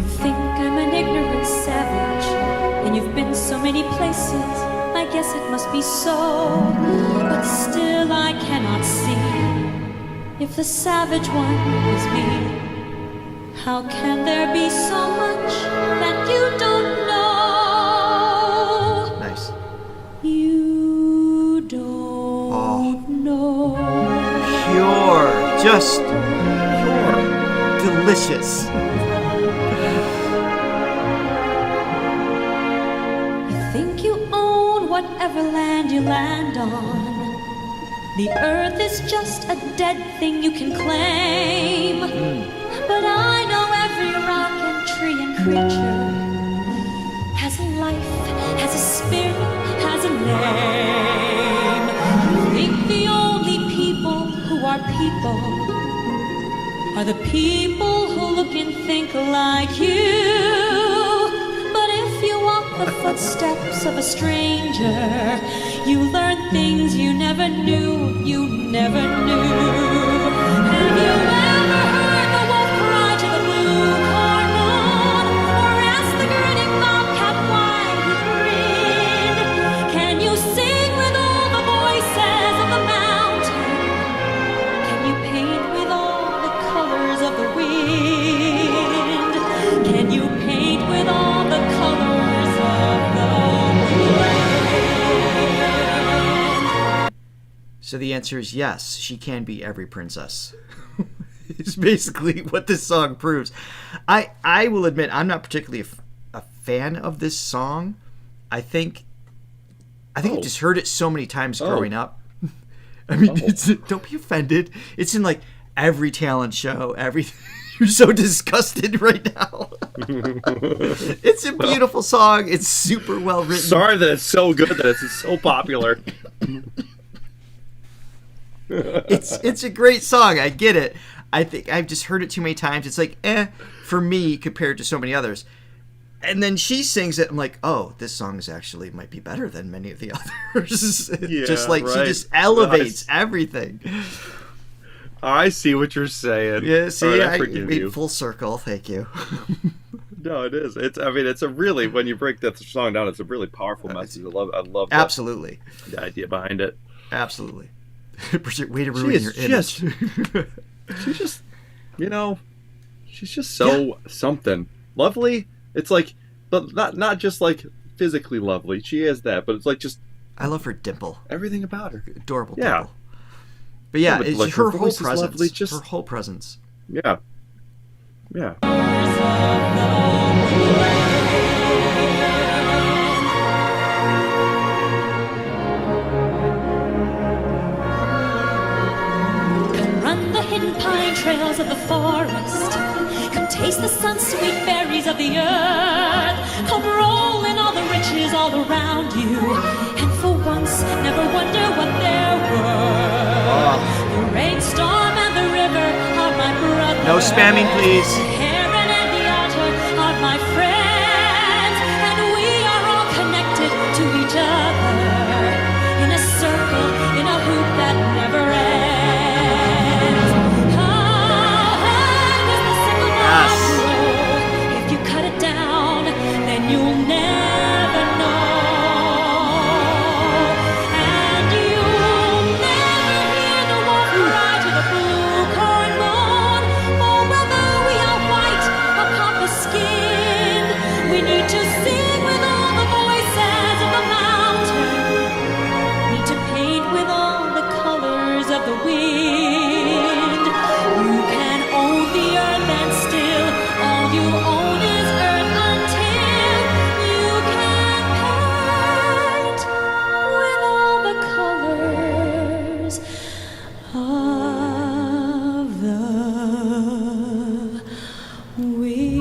think I'm an ignorant savage, and you've been so many places, I guess it must be so. But still I cannot see if the savage one is me. How can there be so much that you don't know? Nice. You don't know. Pure. Just pure. Delicious. You think you own whatever land you land on. The earth is just a dead thing you can claim. But I know every rock and tree and creature has a life, has a spirit, has a name. You think the only people who are people are the people who look and think like you. But if you walk the footsteps of a stranger, you learn things you never knew, you never knew. Have you ever heard the wolf cry to the blue cornmoon, or ask the grinning bobcat why he grinned? Can you sing with all the voices of the mountain? Can you paint with all the colors of the wind? Can you paint with all the colors of the wind? So the answer is yes, she can be every princess. It's basically what this song proves. I will admit, I'm not particularly a fan of this song. I think I just heard it so many times growing up. I mean, don't be offended. It's in like every talent show, everything. You're so disgusted right now. It's a beautiful song. It's super well written. Sorry that it's so good that it's so popular. It's a great song. I get it. I think I've just heard it too many times. It's like, for me compared to so many others. And then she sings it. I'm like, oh, this song is actually might be better than many of the others. Yeah, just like right. she just elevates everything. I see what you're saying. Yeah, see, right, I I forgive made you. full circle. Thank you. No, it is. It's a really, when you break that song down, it's a really powerful message. I love that, Absolutely. the idea behind it. Absolutely. Way to ruin your image. She's just, she's just so something. Lovely. It's like, but not just like physically lovely. She is that, but it's like just. I love her dimple. Everything about her. Adorable Yeah. dimple. But yeah, but it's like her her whole voice is presence. lovely, just- Her whole presence. Yeah. Yeah. Come run the hidden pine trails of the forest. Come taste the sun's sweet berries of the earth. Come roll in all the riches all around you, and for once never wonder what they're worth. The rainstorm and the river are my brothers. No spamming, please. The heron and the otter are my friends, and we are all connected to each other in a circle, in a hoop that never ends. How high does the sycamore grow? If you cut it down, then you'll never know. And you'll never hear the wolf cry to the blue corn moon. Oh, brother, we are white upon the skin. We need to sing with all the voices of the mountain. Need to paint with all the colors of the wind. You can own the earth and still all you own is earth until you can paint with all the colors of the wind.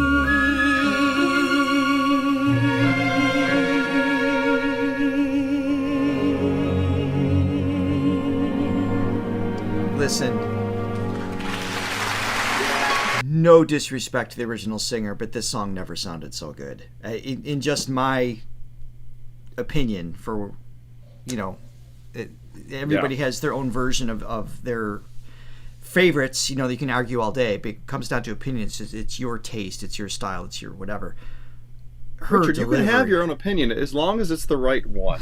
Listen. No disrespect to the original singer, but this song never sounded so good. In just my opinion, for, you know, everybody has their own version of their favorites. You know, you can argue all day, but it comes down to opinions. It's your taste, it's your style, it's your whatever. Richard, you can have your own opinion as long as it's the right one.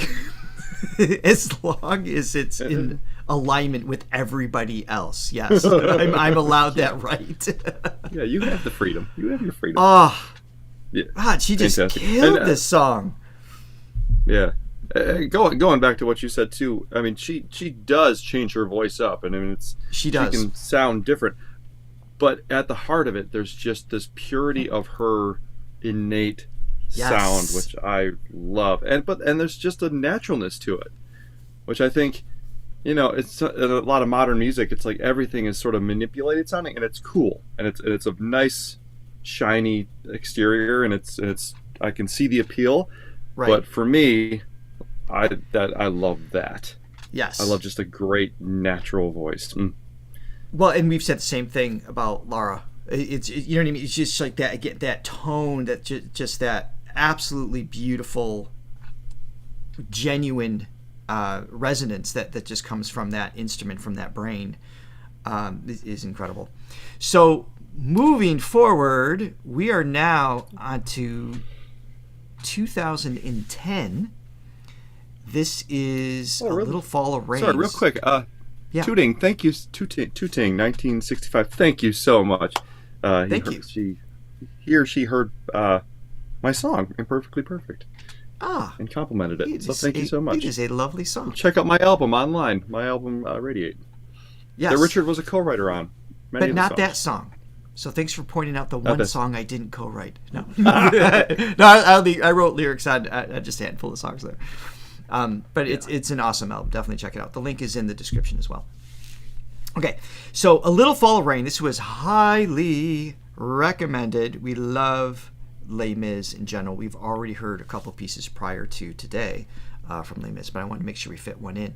As long as it's in alignment with everybody else. Yes, I'm allowed that right. Yeah, you have the freedom. You have your freedom. Oh, yeah. God, she just Fantastic. killed this song. Yeah. Going back to what you said too, I mean, she does change her voice up, and I mean, she does. She can sound different, but at the heart of it, there's just this purity of her innate sound, which I love, and there's just a naturalness to it, which I think, you know, it's a lot of modern music. It's like everything is sort of manipulated sounding, and it's cool, and it's a nice, shiny exterior, and it's I can see the appeal, right. But for me, I love that. Yes, I love just a great natural voice. Well, and we've said the same thing about Laura. It's you know what I mean. It's just like that. Get that tone, that just that absolutely beautiful, genuine resonance that just comes from that instrument, from that brain, is incredible. So moving forward, we are now on to 2010. This is A Little Fall of Rain. Sorry, real quick. Yeah. Tooting, thank you. Tooting, 1965. Thank you so much. Thank you. He or she heard my song, Imperfectly Perfect. And complimented it. So thank you so much. It is a lovely song. Check out my album online. My album, Radiate. Yes. That Richard was a co-writer on. But not that song. So thanks for pointing out the one song I didn't co-write. No. I wrote lyrics on just a handful of songs there. But it's an awesome album. Definitely check it out. The link is in the description as well. Okay, so A Little Fall of Rain. This was highly recommended. We love Les Mis in general. We've already heard a couple pieces prior to today from Les Mis, but I want to make sure we fit one in.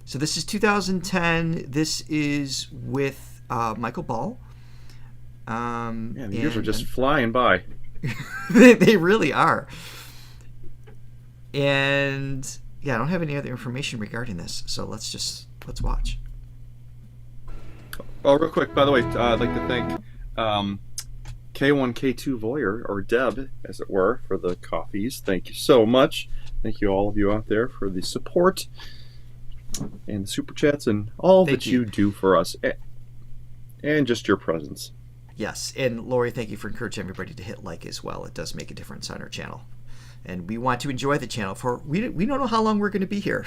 So this is 2010. This is with Michael Ball. The years are just flying by. They really are. And yeah, I don't have any other information regarding this, so let's watch. Oh, real quick, by the way, I'd like to thank K1, K2 Voyeur, or Deb, as it were, for the coffees. Thank you so much. Thank you, all of you out there, for the support and the super chats and all that you do for us, and just your presence. Yes, and Lori, thank you for encouraging everybody to hit like as well. It does make a difference on our channel. And we want to enjoy the channel. We don't know how long we're going to be here.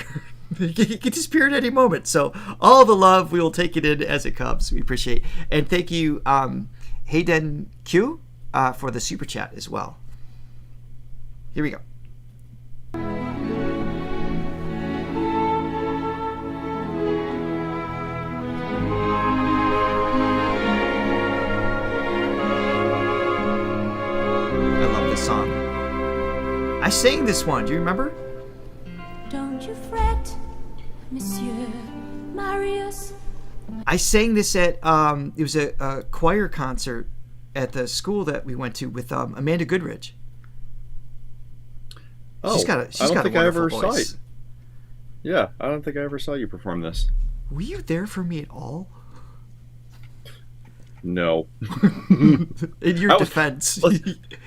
It could disappear at any moment. So all the love, we will take it in as it comes. We appreciate it. And thank you, Hayden Q, for the super chat as well. Here we go. sang this one. Do you remember? Don't you fret, Monsieur Marius. I sang this at it was a choir concert at the school that we went to with Amanda Goodrich. Oh, she's got a wonderful voice. Yeah, I don't think I ever saw you perform this. Were you there for me at all? No. In your defense,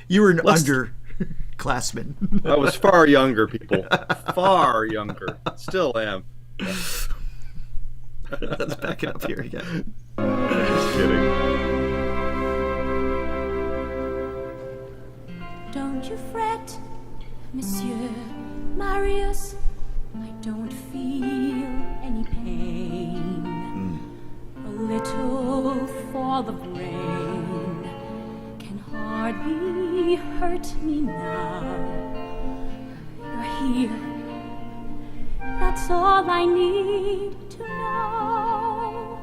you were an underclassman. I was far younger, people. Far younger. Still am. Let's back it up here again. Just kidding. Don't you fret, Monsieur Marius. I don't feel any pain. A little fall of rain can hardly hurt me now. You're here. That's all I need to know.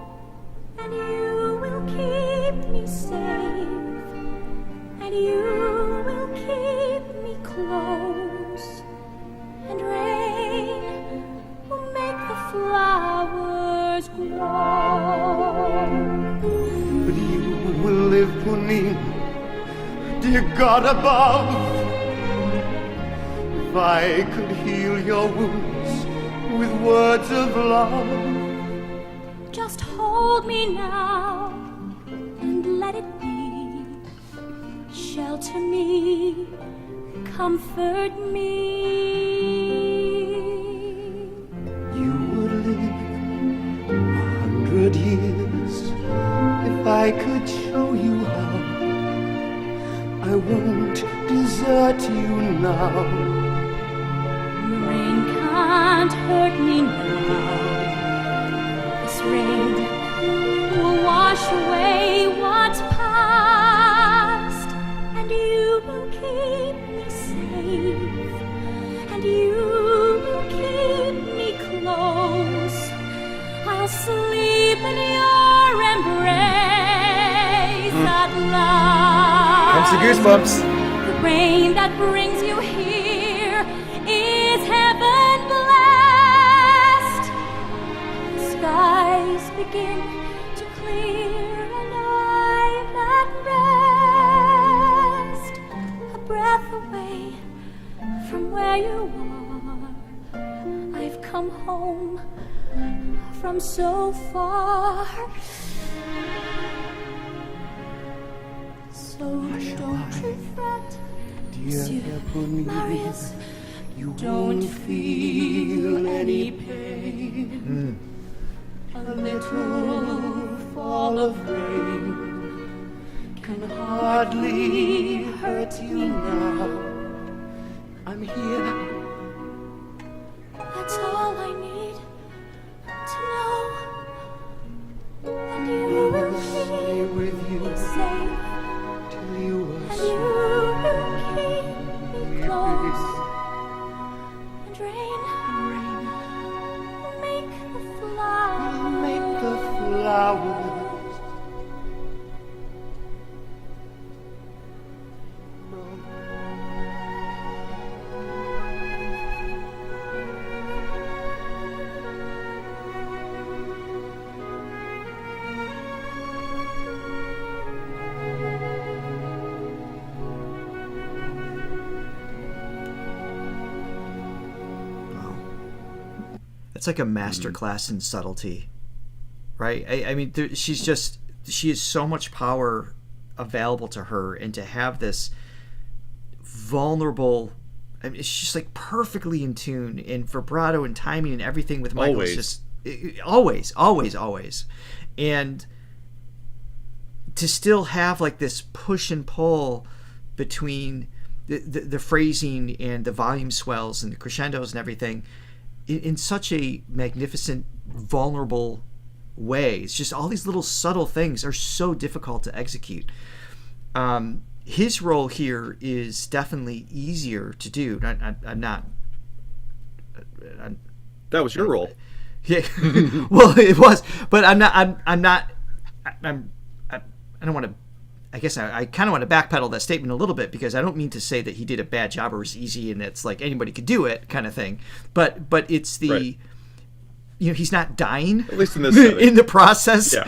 And you will keep me safe. And you will keep me close. And rain will make the flowers grow. But you will live, Pauline, dear God above. If I could heal your wounds with words of love. Just hold me now and let it be. Shelter me, comfort me. You would live 100 years if I could show you how. I won't desert you now. The rain can't hurt me now. This rain will wash away what's past, and you will keep me safe, and you will keep me close. I'll sleep in your embrace at last. Comes the goosebumps. The rain that brings you here is heaven blessed. The skies begin to clear and I'm at rest. A breath away from where you are. I've come home from so far. So don't you fret, Monsieur Marius. You don't feel any pain. A little fall of rain Can hardly hurt you now. I'm here. That's all I need to know. And you will Stay keep with me you safe. till you are And you will keep me close. And rain will make the flowers. make the flowers. It's like a master class in subtlety, right? I mean, she has so much power available to her, and to have this vulnerable, I mean, it's just like perfectly in tune, and vibrato and timing and everything with Michael is just always, and to still have like this push and pull between the phrasing and the volume swells and the crescendos and everything in such a magnificent, vulnerable way. It's just all these little subtle things are so difficult to execute. His role here is definitely easier to do. I'm not. That was your role. Yeah, well, it was, but I'm not. I don't want to. I guess I kind of want to backpedal that statement a little bit, because I don't mean to say that he did a bad job or was easy and it's like anybody could do it kind of thing. But it's the, Right. He's not dying, At least in this setting. in the process, Yeah.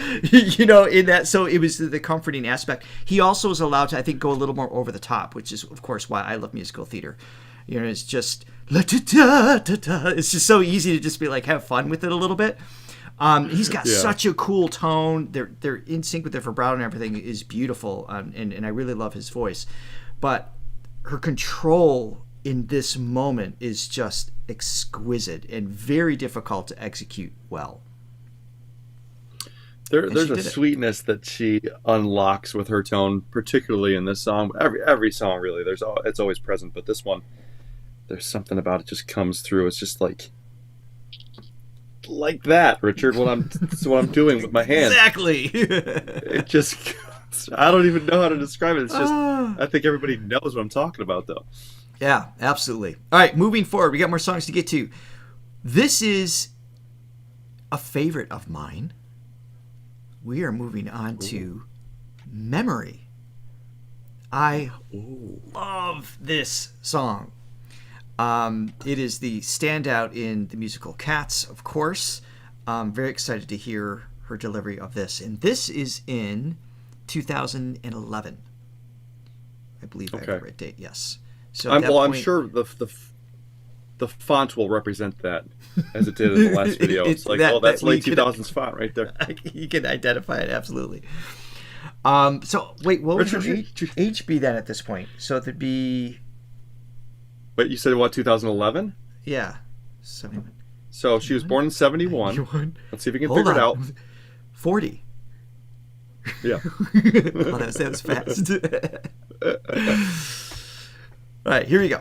in that. So it was the comforting aspect. He also was allowed to, I think, go a little more over the top, which is, of course, why I love musical theater. It's just, it's just so easy to just be like, have fun with it a little bit. He's got such a cool tone. They're in sync with their vibrato and everything is beautiful. And I really love his voice. But her control in this moment is just exquisite and very difficult to execute well. There's a sweetness that she unlocks with her tone, particularly in this song. Every song, really, it's always present, but this one, there's something about it just comes through. It's just like that, Richard. What I'm doing with my hands. Exactly. It just, I don't even know how to describe it. It's just, I think everybody knows what I'm talking about, though. Yeah, absolutely. All right, moving forward, we got more songs to get to. This is a favorite of mine. We are moving on to Memory. I love this song. It is the standout in the musical Cats, of course. I'm very excited to hear her delivery of this. And this is in 2011. I believe I have the right date, yes. So I'm sure the font will represent that, as it did in the last video. It's like, that's late 2000s font right there. You can identify it, absolutely. So, wait, what would her age be then at this point? So it'd be... But you said, what, 2011? Yeah. 71. So she was born in 71. 71. Let's see if we can figure it out. 40. Yeah. Well, that was fast. All right, here we go.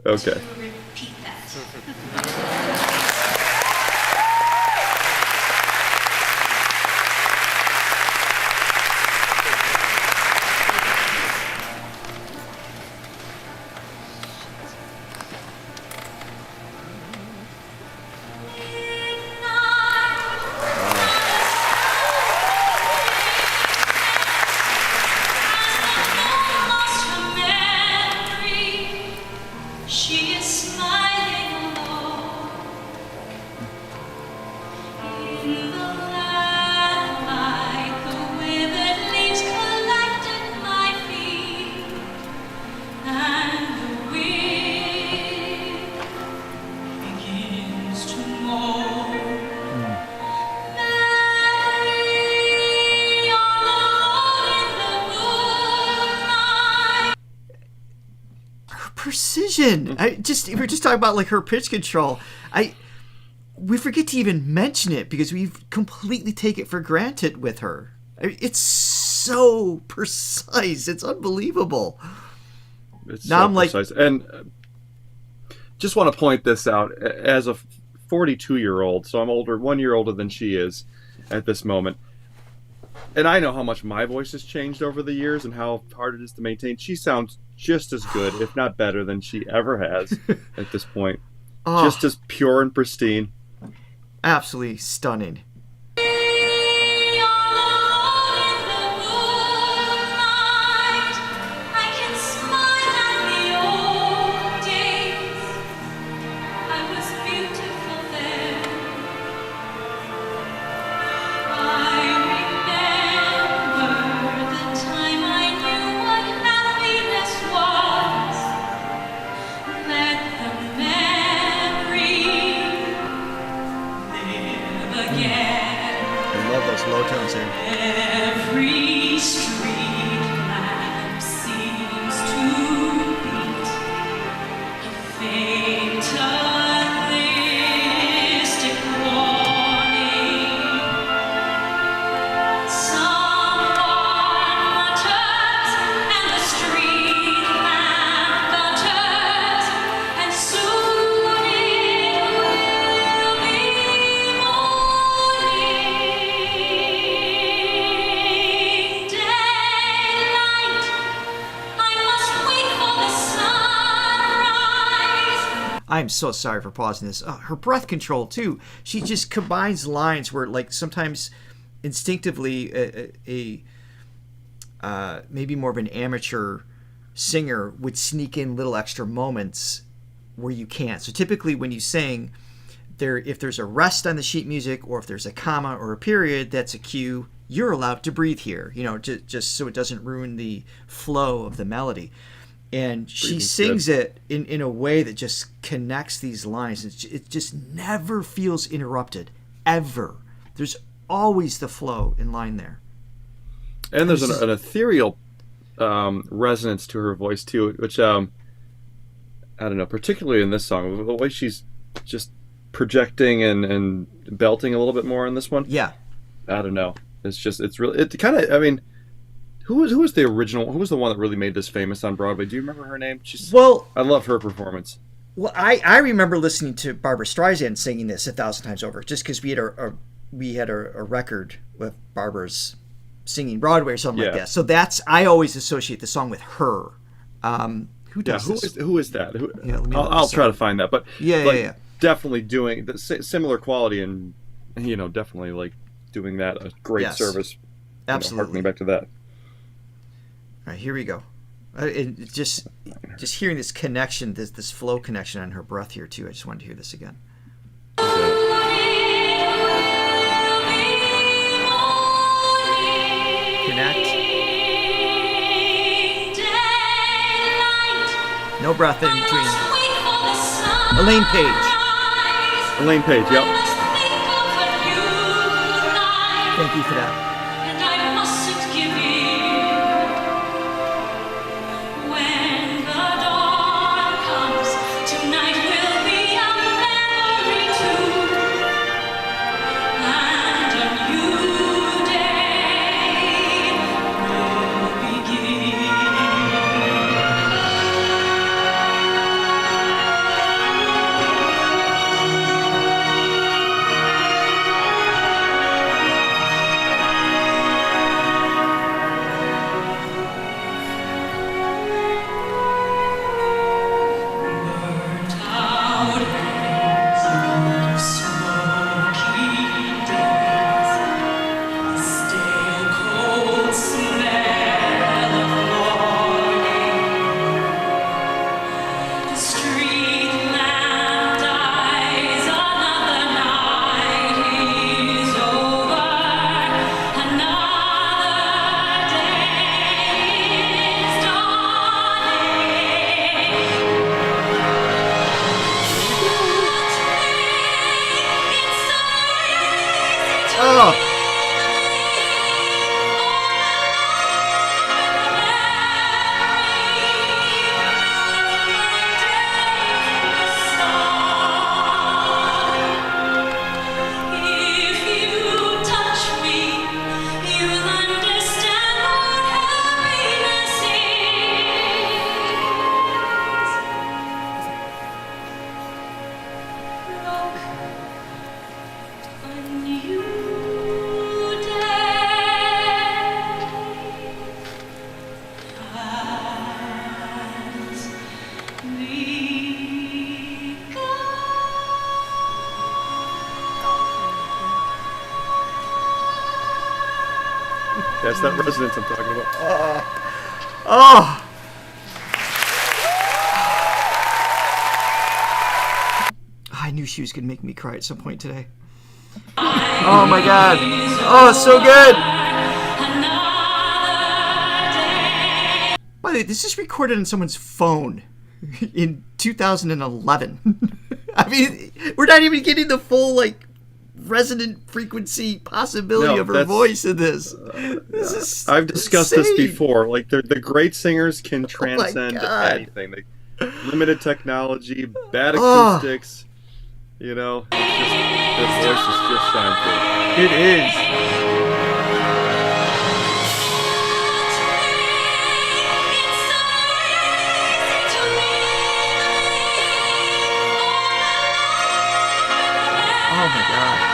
Okay. Repeat that. She is smiling alone in the lamplight. The withered leaves collect at my feet, and the wind begins to moan. Mary, all alone in the moonlight. Precision. We're just talking about like her pitch control. We forget to even mention it because we completely take it for granted with her. It's so precise. It's unbelievable. It's now so I'm precise. And just want to point this out as a 42-year-old. So I'm 1 year older than she is at this moment. And I know how much my voice has changed over the years and how hard it is to maintain. She sounds just as good, if not better, than she ever has at this point. Just as pure and pristine. Absolutely stunning. Low tones here. Every street lamp seems to beat a fatalistic warning. Someone mutters and the street lamp gutters, and soon it will be morning. I'm so sorry for pausing this. Her breath control too. She just combines lines where, like, sometimes instinctively maybe more of an amateur singer would sneak in little extra moments where you can't. So typically when you sing, if there's a rest on the sheet music or if there's a comma or a period, that's a cue. You're allowed to breathe here, just so it doesn't ruin the flow of the melody. And she sings it in a way that just connects these lines. It just never feels interrupted, ever. There's always the flow in line there. And there's an ethereal resonance to her voice too, which I don't know, particularly in this song, the way she's just projecting and belting a little bit more in this one. Yeah, I don't know. It kind of. I mean, who was the original? Who was the one that really made this famous on Broadway? Do you remember her name? I love her performance. Well, I remember listening to Barbra Streisand singing this 1,000 times over, just because we had a record with Barbara's singing Broadway or something like that. So I always associate the song with her. Who does this? Who is that? I'll try to find that. But yeah. Definitely doing the similar quality and definitely like doing that a great service. Absolutely. Harkening back to that. All right, here we go. Just hearing this connection, this flow connection on her breath here too. I just wanted to hear this again. Connect. No breath in between. Elaine Page, yep. Thank you for that. That's that resonance I'm talking about. I knew she was going to make me cry at some point today. Oh my God. Oh, so good. By the way, this is recorded on someone's phone in 2011. I mean, we're not even getting the full, resonant frequency possibility of her voice in this. This is I've discussed insane. this before. The great singers can transcend anything. Limited technology, bad acoustics. Their voices just shine through. It is. Oh my God.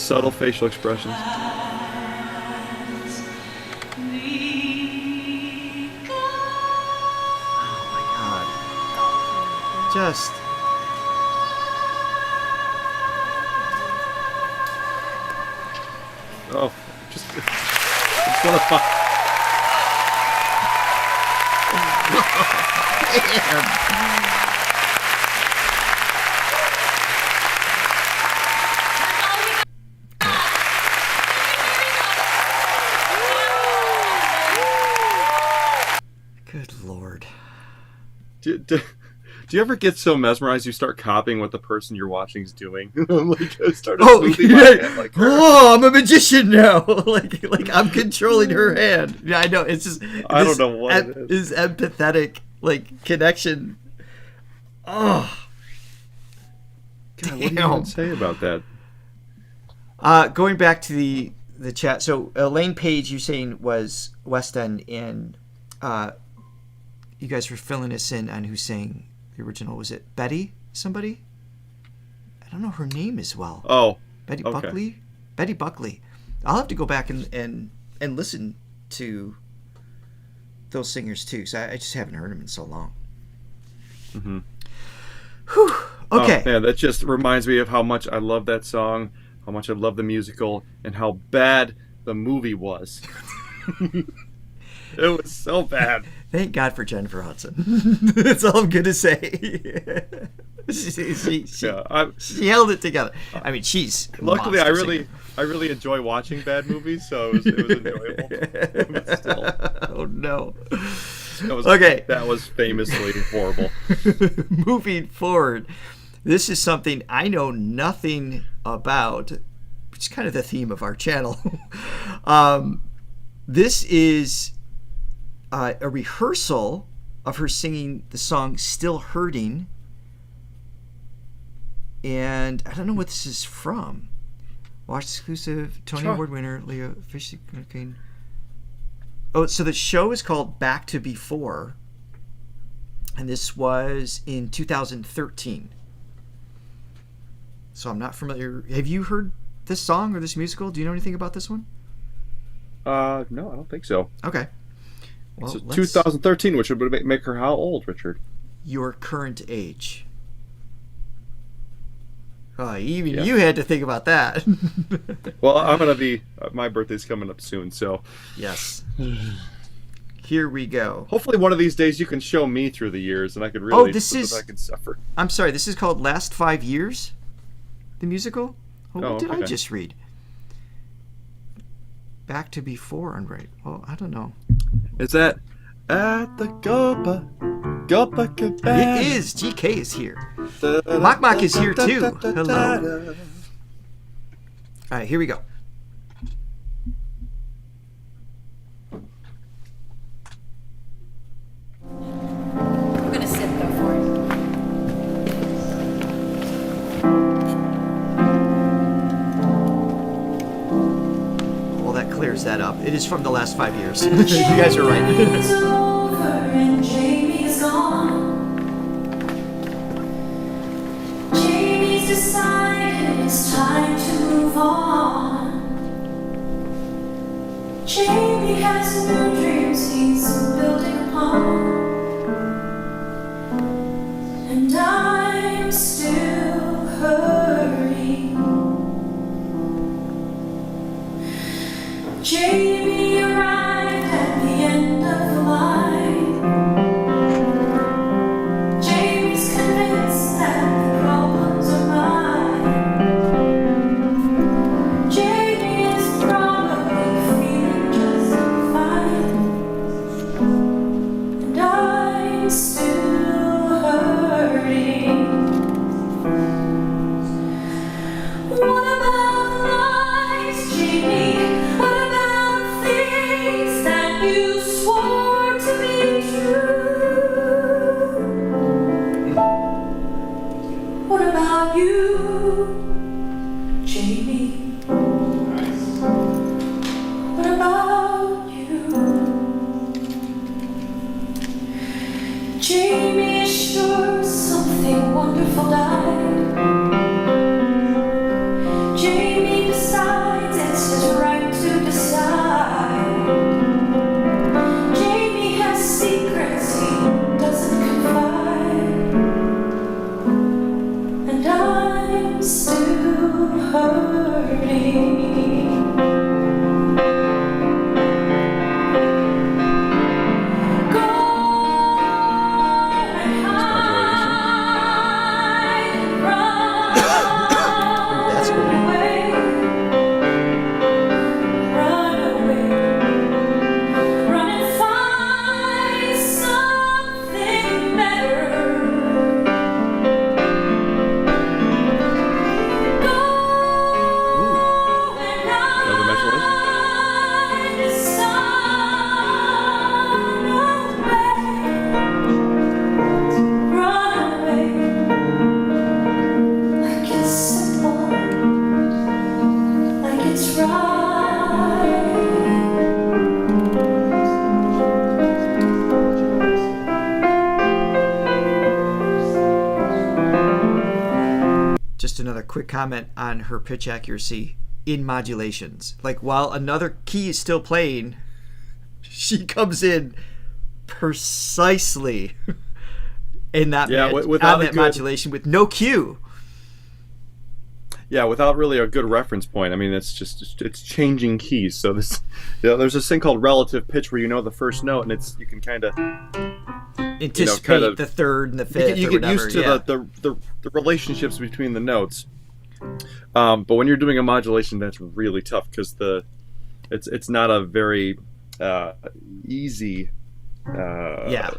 subtle facial expressions. Just just want to find. Good Lord. Do you ever get so mesmerized you start copying what the person you're watching is doing? Like, I started smoothing my hand like her. Oh, I'm a magician now. like I'm controlling her hand. Yeah, I know. It's just I don't know what it is. Empathetic connection. Oh, God, what do you even say about that? Going back to the chat. So Elaine Page, you're saying was West End, and you guys were filling us in on who sang the original. Was it Betty? Somebody? I don't know her name as well. Oh, Betty okay. Buckley. Betty Buckley. I'll have to go back and listen to those singers too. So I just haven't heard them in so long. Mm-hmm. Whew. Okay. Oh, man, that just reminds me of how much I love that song, how much I love the musical, and how bad the movie was. It was so bad. Thank God for Jennifer Hudson. That's all I'm gonna say. She held it together. I mean, she's luckily I really enjoy watching bad movies, so it was enjoyable. But still, oh no. That was famously horrible. Moving forward, this is something I know nothing about, which is kind of the theme of our channel. This is a rehearsal of her singing the song Still Hurting. And I don't know what this is from. Watch exclusive, Tony Award winner, Lea Fisher. Oh, so the show is called Back to Before. And this was in 2013. So I'm not familiar. Have you heard this song or this musical? Do you know anything about this one? No, I don't think so. Okay. Well, so 2013, which would make her how old, Richard? Your current age. Oh, even you had to think about that. Well, I'm going to be... my birthday's coming up soon, so... Yes. Here we go. Hopefully one of these days you can show me through the years and I could really... I can suffer. I'm sorry, this is called Last 5 Years? The musical? What did I okay. just read? Back to Before, right? Well, I don't know. Is that at the Copacabana? It is. GK is here. Mok is here too. Hello. All right, here we go. We're gonna sit though for it. Well, that clears that up. It is from the last 5 years. You guys are right. It's over and Jamie's gone. Jamie's decided it's time to move on. Jamie has new dreams he's building upon. And I'm still hurting. Jamie arrived at the end of the line. Jamie's convinced that the problems are mine. Jamie is probably feeling just fine. And I'm still hurting. What about the lies, Jamie? What about the things that you swore to be true? What about you, Jamie? What about you? Jamie is sure something wonderful died. Jamie decided That's cool. Another modulation. Just another quick comment on her pitch accuracy in modulations. Like, while another key is still playing, she comes in precisely in that, without on a that good- modulation with no cue. Yeah, without really a good reference point. I mean, it's changing keys. So this, there's this thing called relative pitch where you know the first note, and you can kind of Anticipate the third and the fifth. You or get whatever, used to yeah. the relationships between the notes. But when you're doing a modulation, that's really tough because it's not a very easy interval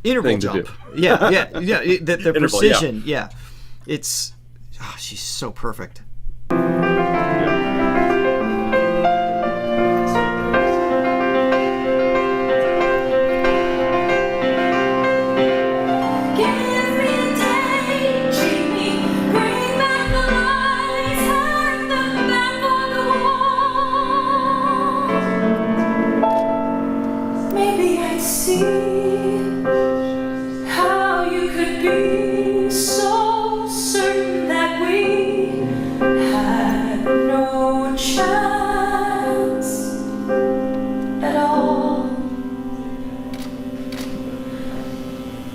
thing to jump. do. Yeah. The Interval, precision. Yeah. It's she's so perfect. How you could be so certain that we had no chance at all.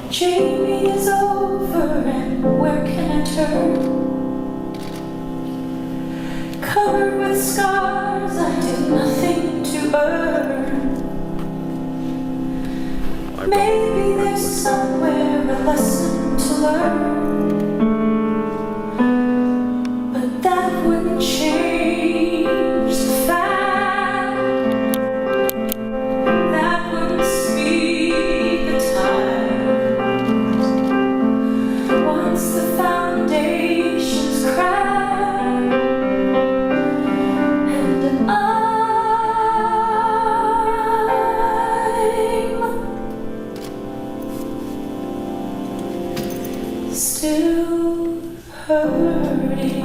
Jamie is over, and where can I turn? Covered with scars, I did nothing to earn. Maybe there's somewhere a lesson to learn, but that wouldn't change the fact, that wouldn't speed the time. Once the foundations crack, and still hurting.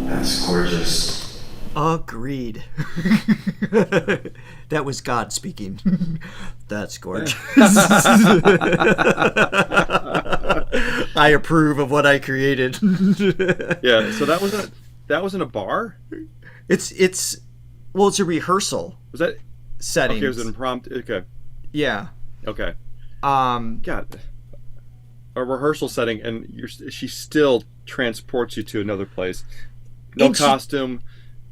That's gorgeous. Agreed. That was God speaking. That's gorgeous. I approve of what I created. Yeah, so that wasn't a bar? It's a rehearsal. Was that settings? Okay, it was an impromptu. Okay. Yeah. Okay. God. A rehearsal setting, and she still transports you to another place. No And costume,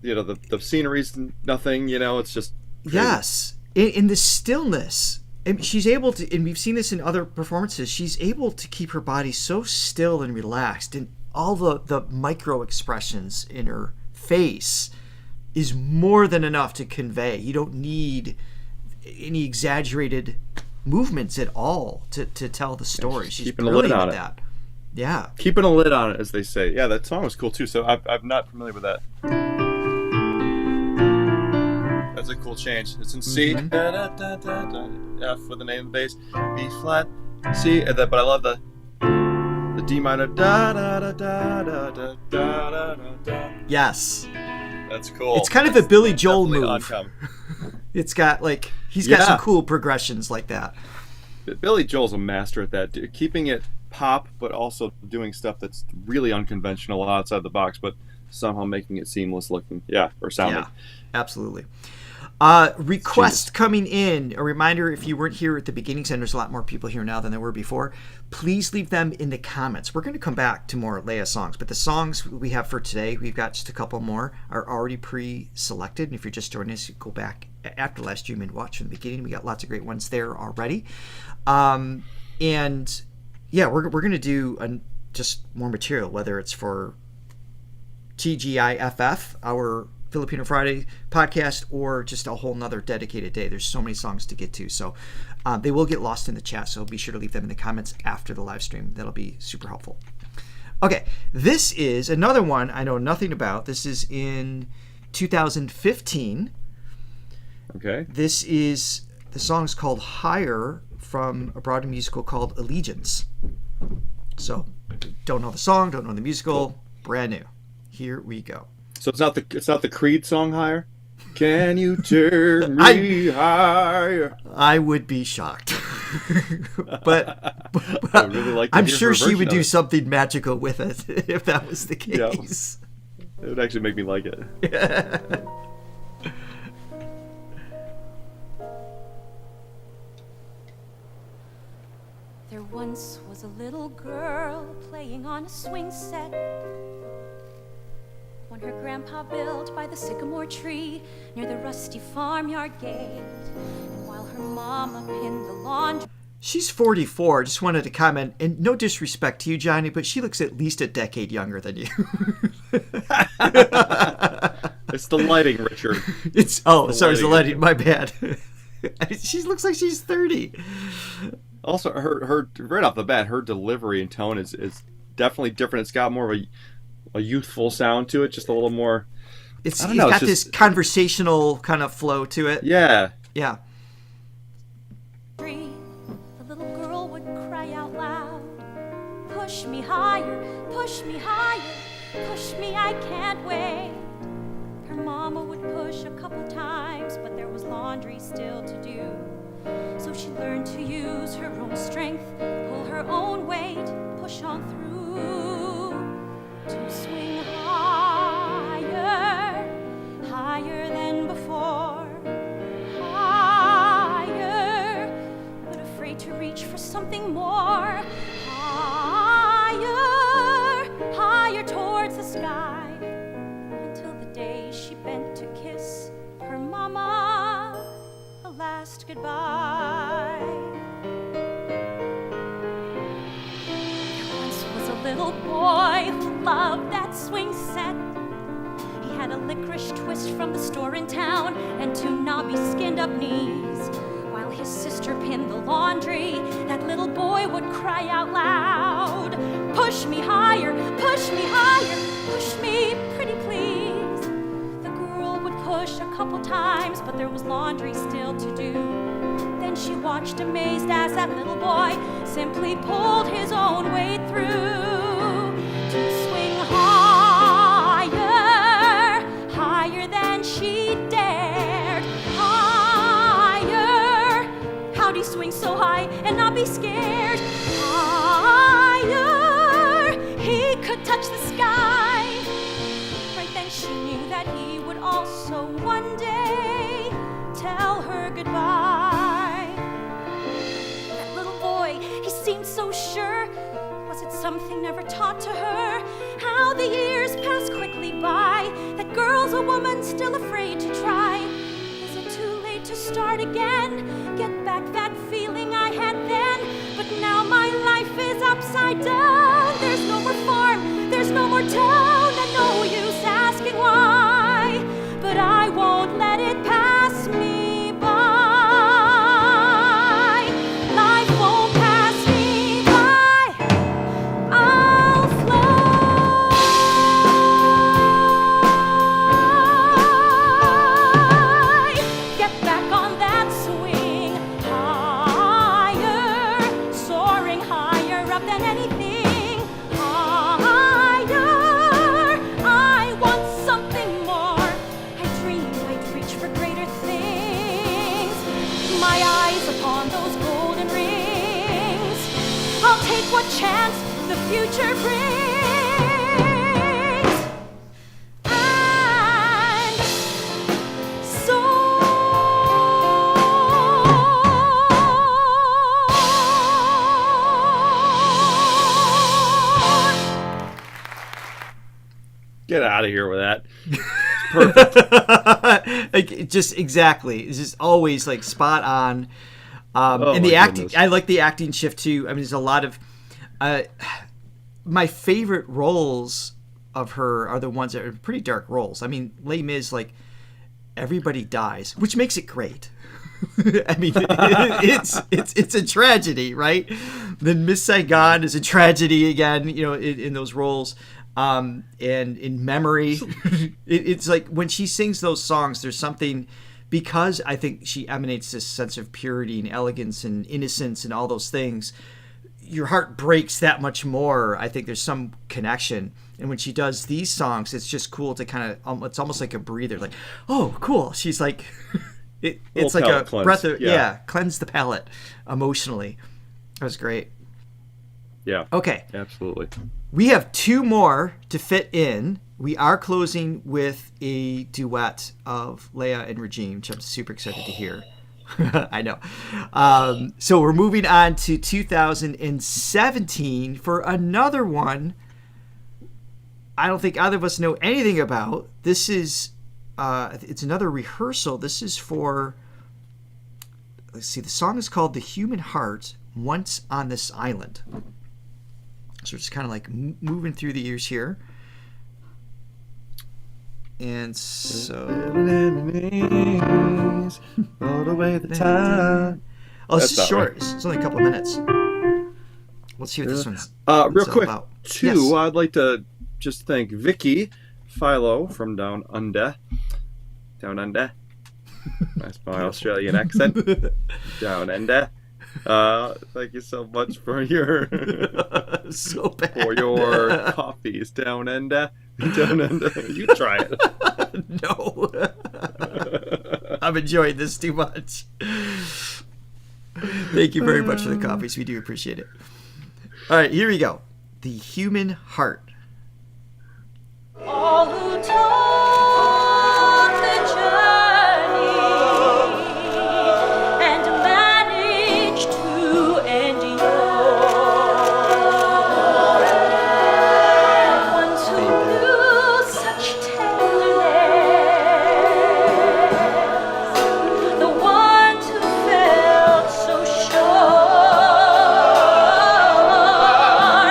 the scenery's nothing. It's just crazy. Yes, in the stillness, and she's able to. And we've seen this in other performances. She's able to keep her body so still and relaxed, and all the micro expressions in her face is more than enough to convey. You don't need any exaggerated movements at all to tell the story. Yeah, she's keeping a brilliant lid on at it. that. Yeah, Keeping a lid on it, as they say. Yeah, that song was cool too. So I'm not familiar with that. That's a cool change. It's in C, da, da, da, da, da, F with the name of the bass, B flat, C, but I love the D minor, da da da da da da da da da. Yes, that's cool. It's kind of a Billy Joel move. Oncome. It's got he's got some cool progressions like that. Billy Joel's a master at that, keeping it pop, but also doing stuff that's really unconventional outside the box, but somehow making it seamless looking, or sounding. Yeah, absolutely. Request coming in. A reminder, if you weren't here at the beginning, and there's a lot more people here now than there were before, please leave them in the comments. We're going to come back to more Lea songs, but the songs we have for today, we've got just a couple more, are already pre-selected. And if you're just joining us, you go back after last stream and watch from the beginning. We got lots of great ones there already. And yeah, we're going to do just more material, whether it's for TGIFF, our Filipino Friday podcast, or just a whole nother dedicated day. There's so many songs to get to, so they will get lost in the chat, so be sure to leave them in the comments after the live stream. That'll be super helpful. Okay, this is another one I know nothing about. This is in 2015. Okay. This is, the song's called Higher from a Broadway musical called Allegiance. So, don't know the song, don't know the musical, brand new. Here we go. So it's not the Creed song Higher? Can you turn me higher? I would be shocked. but I really like to I'm hear sure her she version would of do it. something magical with it if that was the case. Yeah. It would actually make me like it. There once was a little girl playing on a swing set. One her grandpa built by the sycamore tree near the rusty farmyard gate. And while her mama pinned the laundry... She's 44. Just wanted to comment, and no disrespect to you, Johnny, but she looks at least a decade younger than you. It's the lighting, Richard. It's the lighting. My bad. She looks like she's 30. Also, her right off the bat, her delivery and tone is definitely different. It's got more of a youthful sound to it, just a little more. It's got this conversational kind of flow to it. Yeah. Yeah. The little girl would cry out loud, "Push me higher, push me higher, push me, I can't wait." Her mama would push a couple times, but there was laundry still to do. So she learned to use her own strength, pull her own weight, push on through, to swing higher, higher than before, higher, but afraid to reach for something more, higher, higher towards the sky, until the day she bent to kiss her mama a last goodbye. There once was a little boy who loved that swing set. He had a licorice twist from the store in town and two knobby skinned up knees. While his sister pinned the laundry, that little boy would cry out loud, "Push me higher, push me higher, push me, pretty please." The girl would push a couple times, but there was laundry still to do. Then she watched amazed as that little boy simply pulled his own weight through, to swing higher, higher than she dared, higher. How'd he swing so high and not be scared? Higher, he could touch the sky. Right then she knew that he would also one day tell her goodbye. That little boy, he seemed so sure. Was it something never taught to her? How the years pass quickly by, that girl's a woman still afraid to try. Is it too late to start again? Get back that feeling I had then. But now my life is upside down. There's no more farm, there's no more town, and no use asking why. But I won't let it pass me by. Life won't pass me by. I'll fly. Get back on that swing. Higher, soaring higher up than anything. Higher, I want something more. I dreamed I'd reach for greater things. My eyes upon those golden rings. I'll take what chance the future brings. And soar Get out of here with that. Like, just exactly. It's just always like spot on. And the my acting, goodness. I like the acting shift too. I mean, there's a lot of my favorite roles of her are the ones that are pretty dark roles. I mean, Les Mis, like, everybody dies, which makes it great. I mean, it's a tragedy, right? Then Miss Saigon is a tragedy again, you know, in those roles. And in Memory, it's like when she sings those songs, there's something, because I think she emanates this sense of purity and elegance and innocence and all those things. Your heart breaks that much more. I think there's some connection. And when she does these songs, it's just cool to kind of, it's almost like a breather. Like, oh, cool. She's like, it's like a cleanse. breath of, cleanse the palate emotionally. That was great. Yeah. Okay. Absolutely. We have two more to fit in. We are closing with a duet of Lea and Regine, which I'm super excited to hear. I know. So we're moving on to 2017 for another one I don't think either of us know anything about. This is, it's another rehearsal. This is for, let's see, the song is called The Human Heart, Once on This Island. So it's kind of like moving through the years here. And so... all the way the time. Oh, this That's is short. right. It's only a couple of minutes. Let's see what this one's Real all quick, about. too, Yes. I'd like to just thank Vicky Philo from Down Under. Down Under. That's my Australian accent. Down Under. Thank you so much for your so bad. for your coffees down under. Down under. You try it. No. I'm enjoying this too much. Thank you very much for the coffees. We do appreciate it. All right, here we go. The Human Heart. All who took the journey and managed to endure, ones who knew such tenderness, the ones who felt so sure,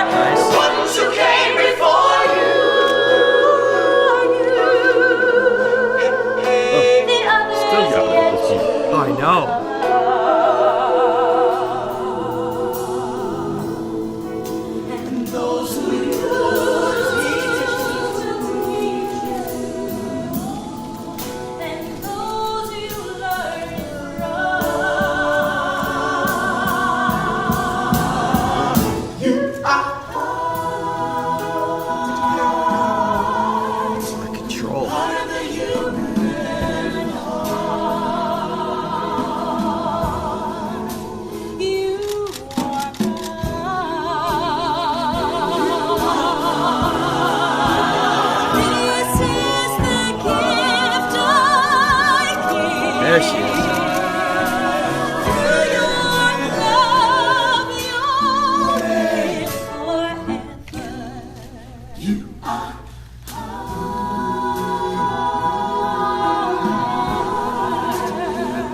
the ones who came before you. Still got it. Oh, I know. And those who used and those you learned from. You The control. are the human heart. You are This is the gift I give. There she is.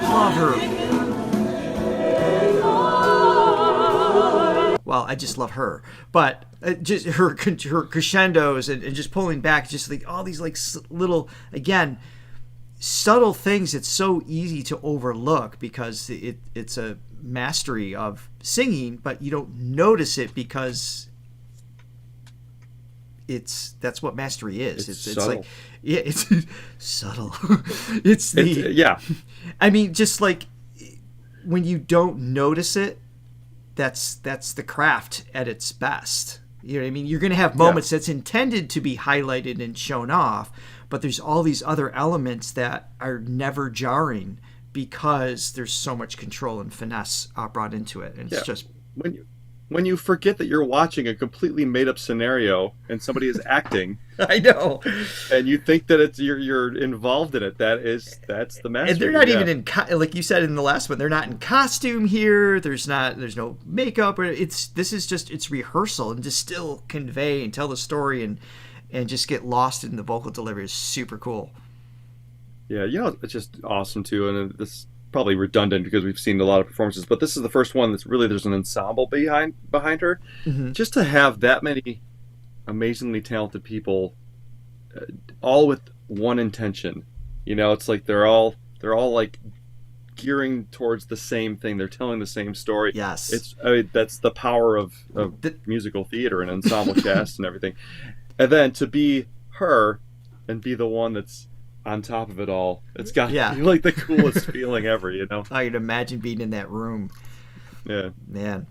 Love her. Well, I just love her, but just her crescendos and just pulling back, just like all these like little, again, subtle things. It's so easy to overlook because it's a mastery of singing, but you don't notice it because that's what mastery is. It's It's subtle. like, yeah, it's subtle. It's the Yeah. I mean, just like when you don't notice it, that's the craft at its best. You know what I mean? You're going to have moments that's intended to be highlighted and shown off, but there's all these other elements that are never jarring because there's so much control and finesse brought into it. And it's just When you forget that you're watching a completely made up scenario and somebody is acting, I know, and you think that it's you're involved in it, that's the mastery. and they're not even in like you said in the last one, they're not in costume here. There's no makeup. It's rehearsal and to still convey and tell the story and and just get lost in the vocal delivery is super cool. Yeah, it's just awesome too, and this is probably redundant because we've seen a lot of performances, but this is the first one that's really there's an ensemble behind her. Mm-hmm. Just to have that many amazingly talented people, all with one intention. It's like they're all like gearing towards the same thing. They're telling the same story. Yes, that's the power of musical theater and ensemble cast and everything. And then to be her and be the one that's on top of it all, it's got to be like the coolest feeling ever, I can imagine being in that room. Yeah. Man.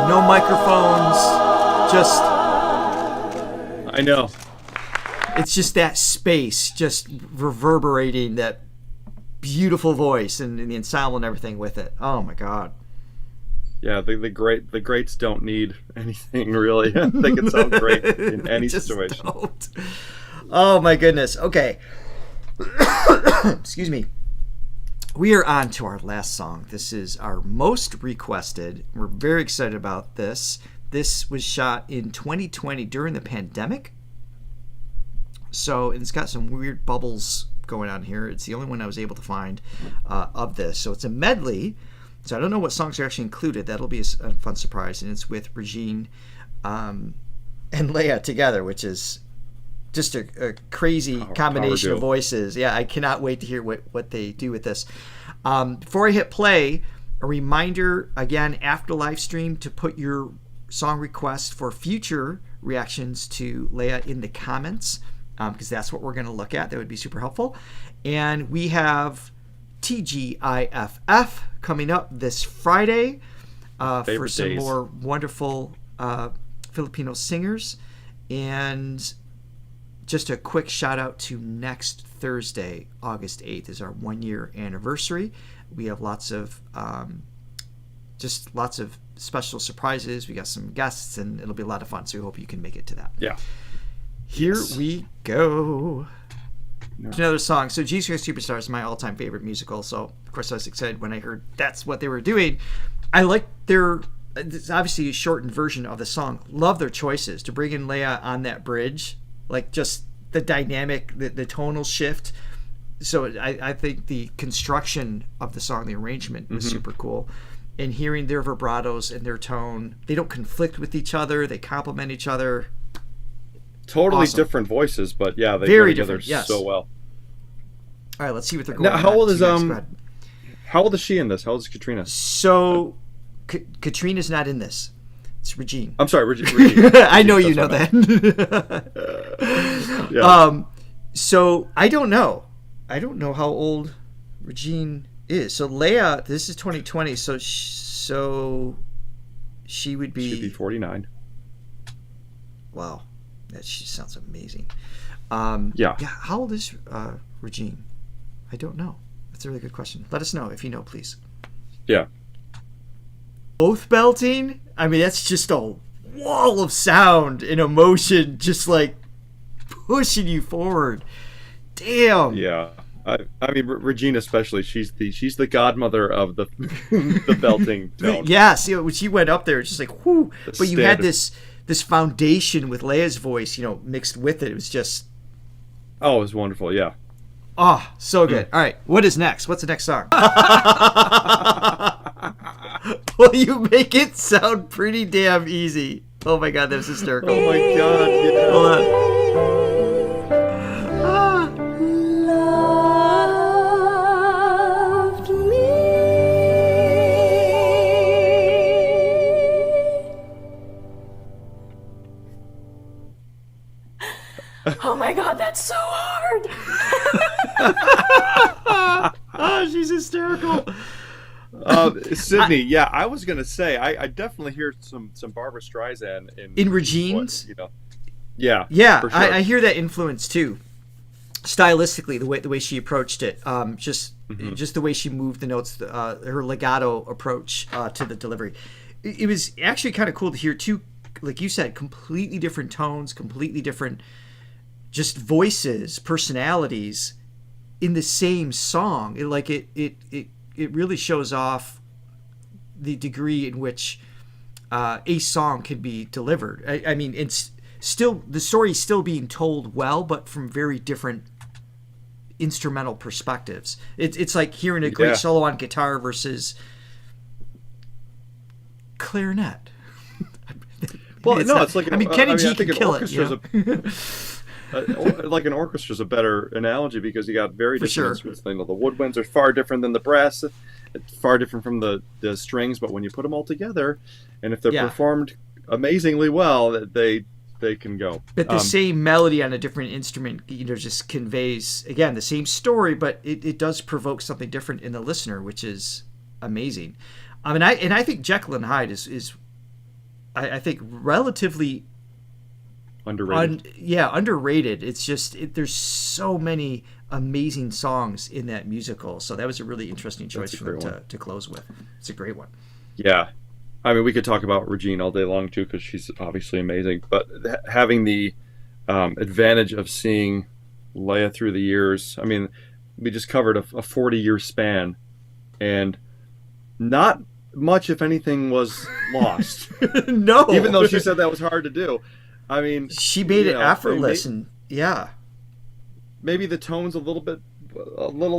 No microphones, just... I know. It's just that space, just reverberating that beautiful voice and the ensemble and everything with it. Oh my God. Yeah, the greats don't need anything really. They can sound great in any situation. Don't. Oh my goodness. Okay. Excuse me. We are on to our last song. This is our most requested. We're very excited about this. This was shot in 2020 during the pandemic. So it's got some weird bubbles going on here. It's the only one I was able to find of this. So it's a medley. So I don't know what songs are actually included. That'll be a fun surprise. And it's with Regine and Lea together, which is just a crazy combination of voices. Yeah, I cannot wait to hear what they do with this. Before I hit play, a reminder again after live stream to put your song request for future reactions to Lea in the comments, because that's what we're going to look at. That would be super helpful. And we have TGIFF coming up this Friday for some more wonderful Filipino singers. And just a quick shout out to next Thursday, August 8th, is our 1-year anniversary. We have lots of special surprises. We got some guests, and it'll be a lot of fun. So we hope you can make it to that. Yeah. Here we go. Another song. So Jesus Christ Superstar is my all-time favorite musical. So of course I was excited when I heard that's what they were doing. I like it's obviously a shortened version of the song. Love their choices to bring in Lea on that bridge. Like just the dynamic, the tonal shift. So I think the construction of the song, the arrangement was super cool. And hearing their vibratos and their tone, they don't conflict with each other. They complement each other. Totally different voices, but yeah, they go together so well. All right, let's see what they're going now, how old is she in this? How old is Katrina? So Katrina's not in this. It's Regine. I'm sorry, Regine. I know you know that. Yeah. So I don't know. I don't know how old Regine is. So Lea, this is 2020. So she would be. She'd be 49. Wow, she sounds amazing. Yeah. How old is Regine? I don't know. That's a really good question. Let us know if you know, please. Yeah. Both belting? I mean, that's just a wall of sound and emotion, just like pushing you forward. Damn. Yeah. I mean, Regine especially. She's the godmother of the the belting tone. Yes. When she went up there, it's just like whoo. But you had this foundation with Lea's voice, mixed with it. It was just. Oh, it was wonderful. Yeah. Oh, so good. All right. What is next? What's the next song? Well, you make it sound pretty damn easy. Oh my God, that was hysterical. Oh my God. Yeah. Hold on. Loved me. Oh my God, that's so hard. Oh, she's hysterical. Sydney, yeah, I was gonna say I definitely hear some Barbra Streisand in Regine's. Yeah, yeah, for sure. I hear that influence too. Stylistically, the way she approached it, just the way she moved the notes, her legato approach to the delivery. It was actually kind of cool to hear two, like you said, completely different tones, completely different, just voices, personalities in the same song. It really shows off the degree in which a song can be delivered. I mean, it's still, the story's still being told well, but from very different instrumental perspectives. It's like hearing a great solo on guitar versus clarinet. Well, it's like Kenny G can kill it. Like an orchestra's a better analogy because you got very different instruments. The woodwinds are far different than the brass. It's far different from the strings, but when you put them all together, and if they're performed amazingly well, they can go. But the same melody on a different instrument, just conveys, again, the same story, but it does provoke something different in the listener, which is amazing. I mean, I think Jekyll and Hyde is I think relatively underrated. Underrated. It's just there's so many amazing songs in that musical, so that was a really interesting choice for them to close with. It's a great one. Yeah, I mean, we could talk about Regine all day long too because she's obviously amazing. But having the advantage of seeing Lea through the years, I mean, we just covered a 40-year span, and not much, if anything, was lost. No, even though she said that was hard to do. I mean, she made it effortless, maybe the tone's a little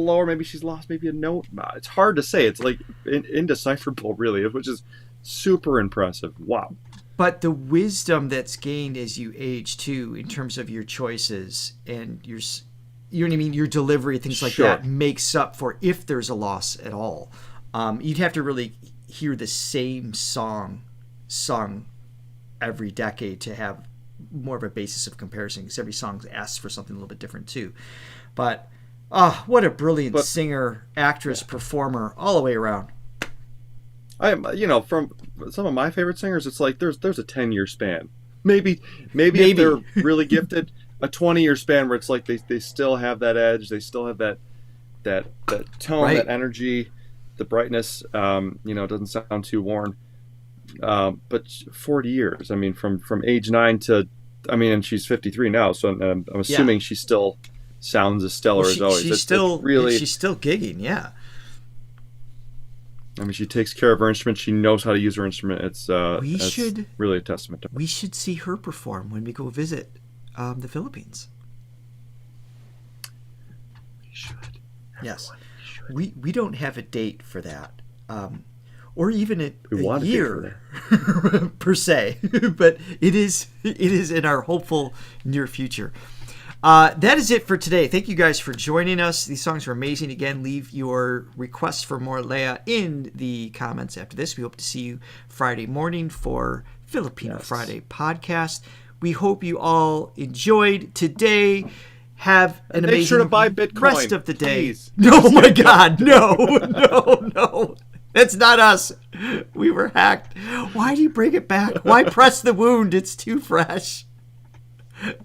lower. Maybe she's lost maybe a note. It's hard to say. It's like indecipherable, really, which is super impressive. Wow. But the wisdom that's gained as you age too, in terms of your choices and your, you know what I mean, your delivery, things like that, makes up for if there's a loss at all. You'd have to really hear the same song sung every decade to have more of a basis of comparison, because every song asks for something a little bit different too. But what a brilliant singer, actress, performer, all the way around. From some of my favorite singers, it's like there's a 10-year span. Maybe if they're really gifted, a 20-year span where it's like they still have that edge, they still have that tone, that energy, the brightness. It doesn't sound too worn. But 40 years. I mean, from age 9 to, and she's 53 now, so I'm assuming she still sounds as stellar as always. She's still gigging. Yeah. I mean, she takes care of her instrument. She knows how to use her instrument. It's really a testament to her. We should see her perform when we go visit the Philippines. We should. Yes. We don't have a date for that. Or even a year per se, but it is in our hopeful near future. That is it for today. Thank you guys for joining us. These songs are amazing. Again, leave your requests for more Lea in the comments after this. We hope to see you Friday morning for Filipino Friday podcast. We hope you all enjoyed today. Have an amazing sure to buy Bitcoin, rest of the day. Please. No, my God, no. That's not us. We were hacked. Why do you bring it back? Why press the wound? It's too fresh.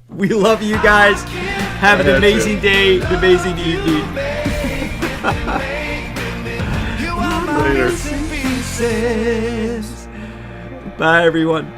We love you guys. Have an amazing day, an amazing evening. Later. Bye, everyone.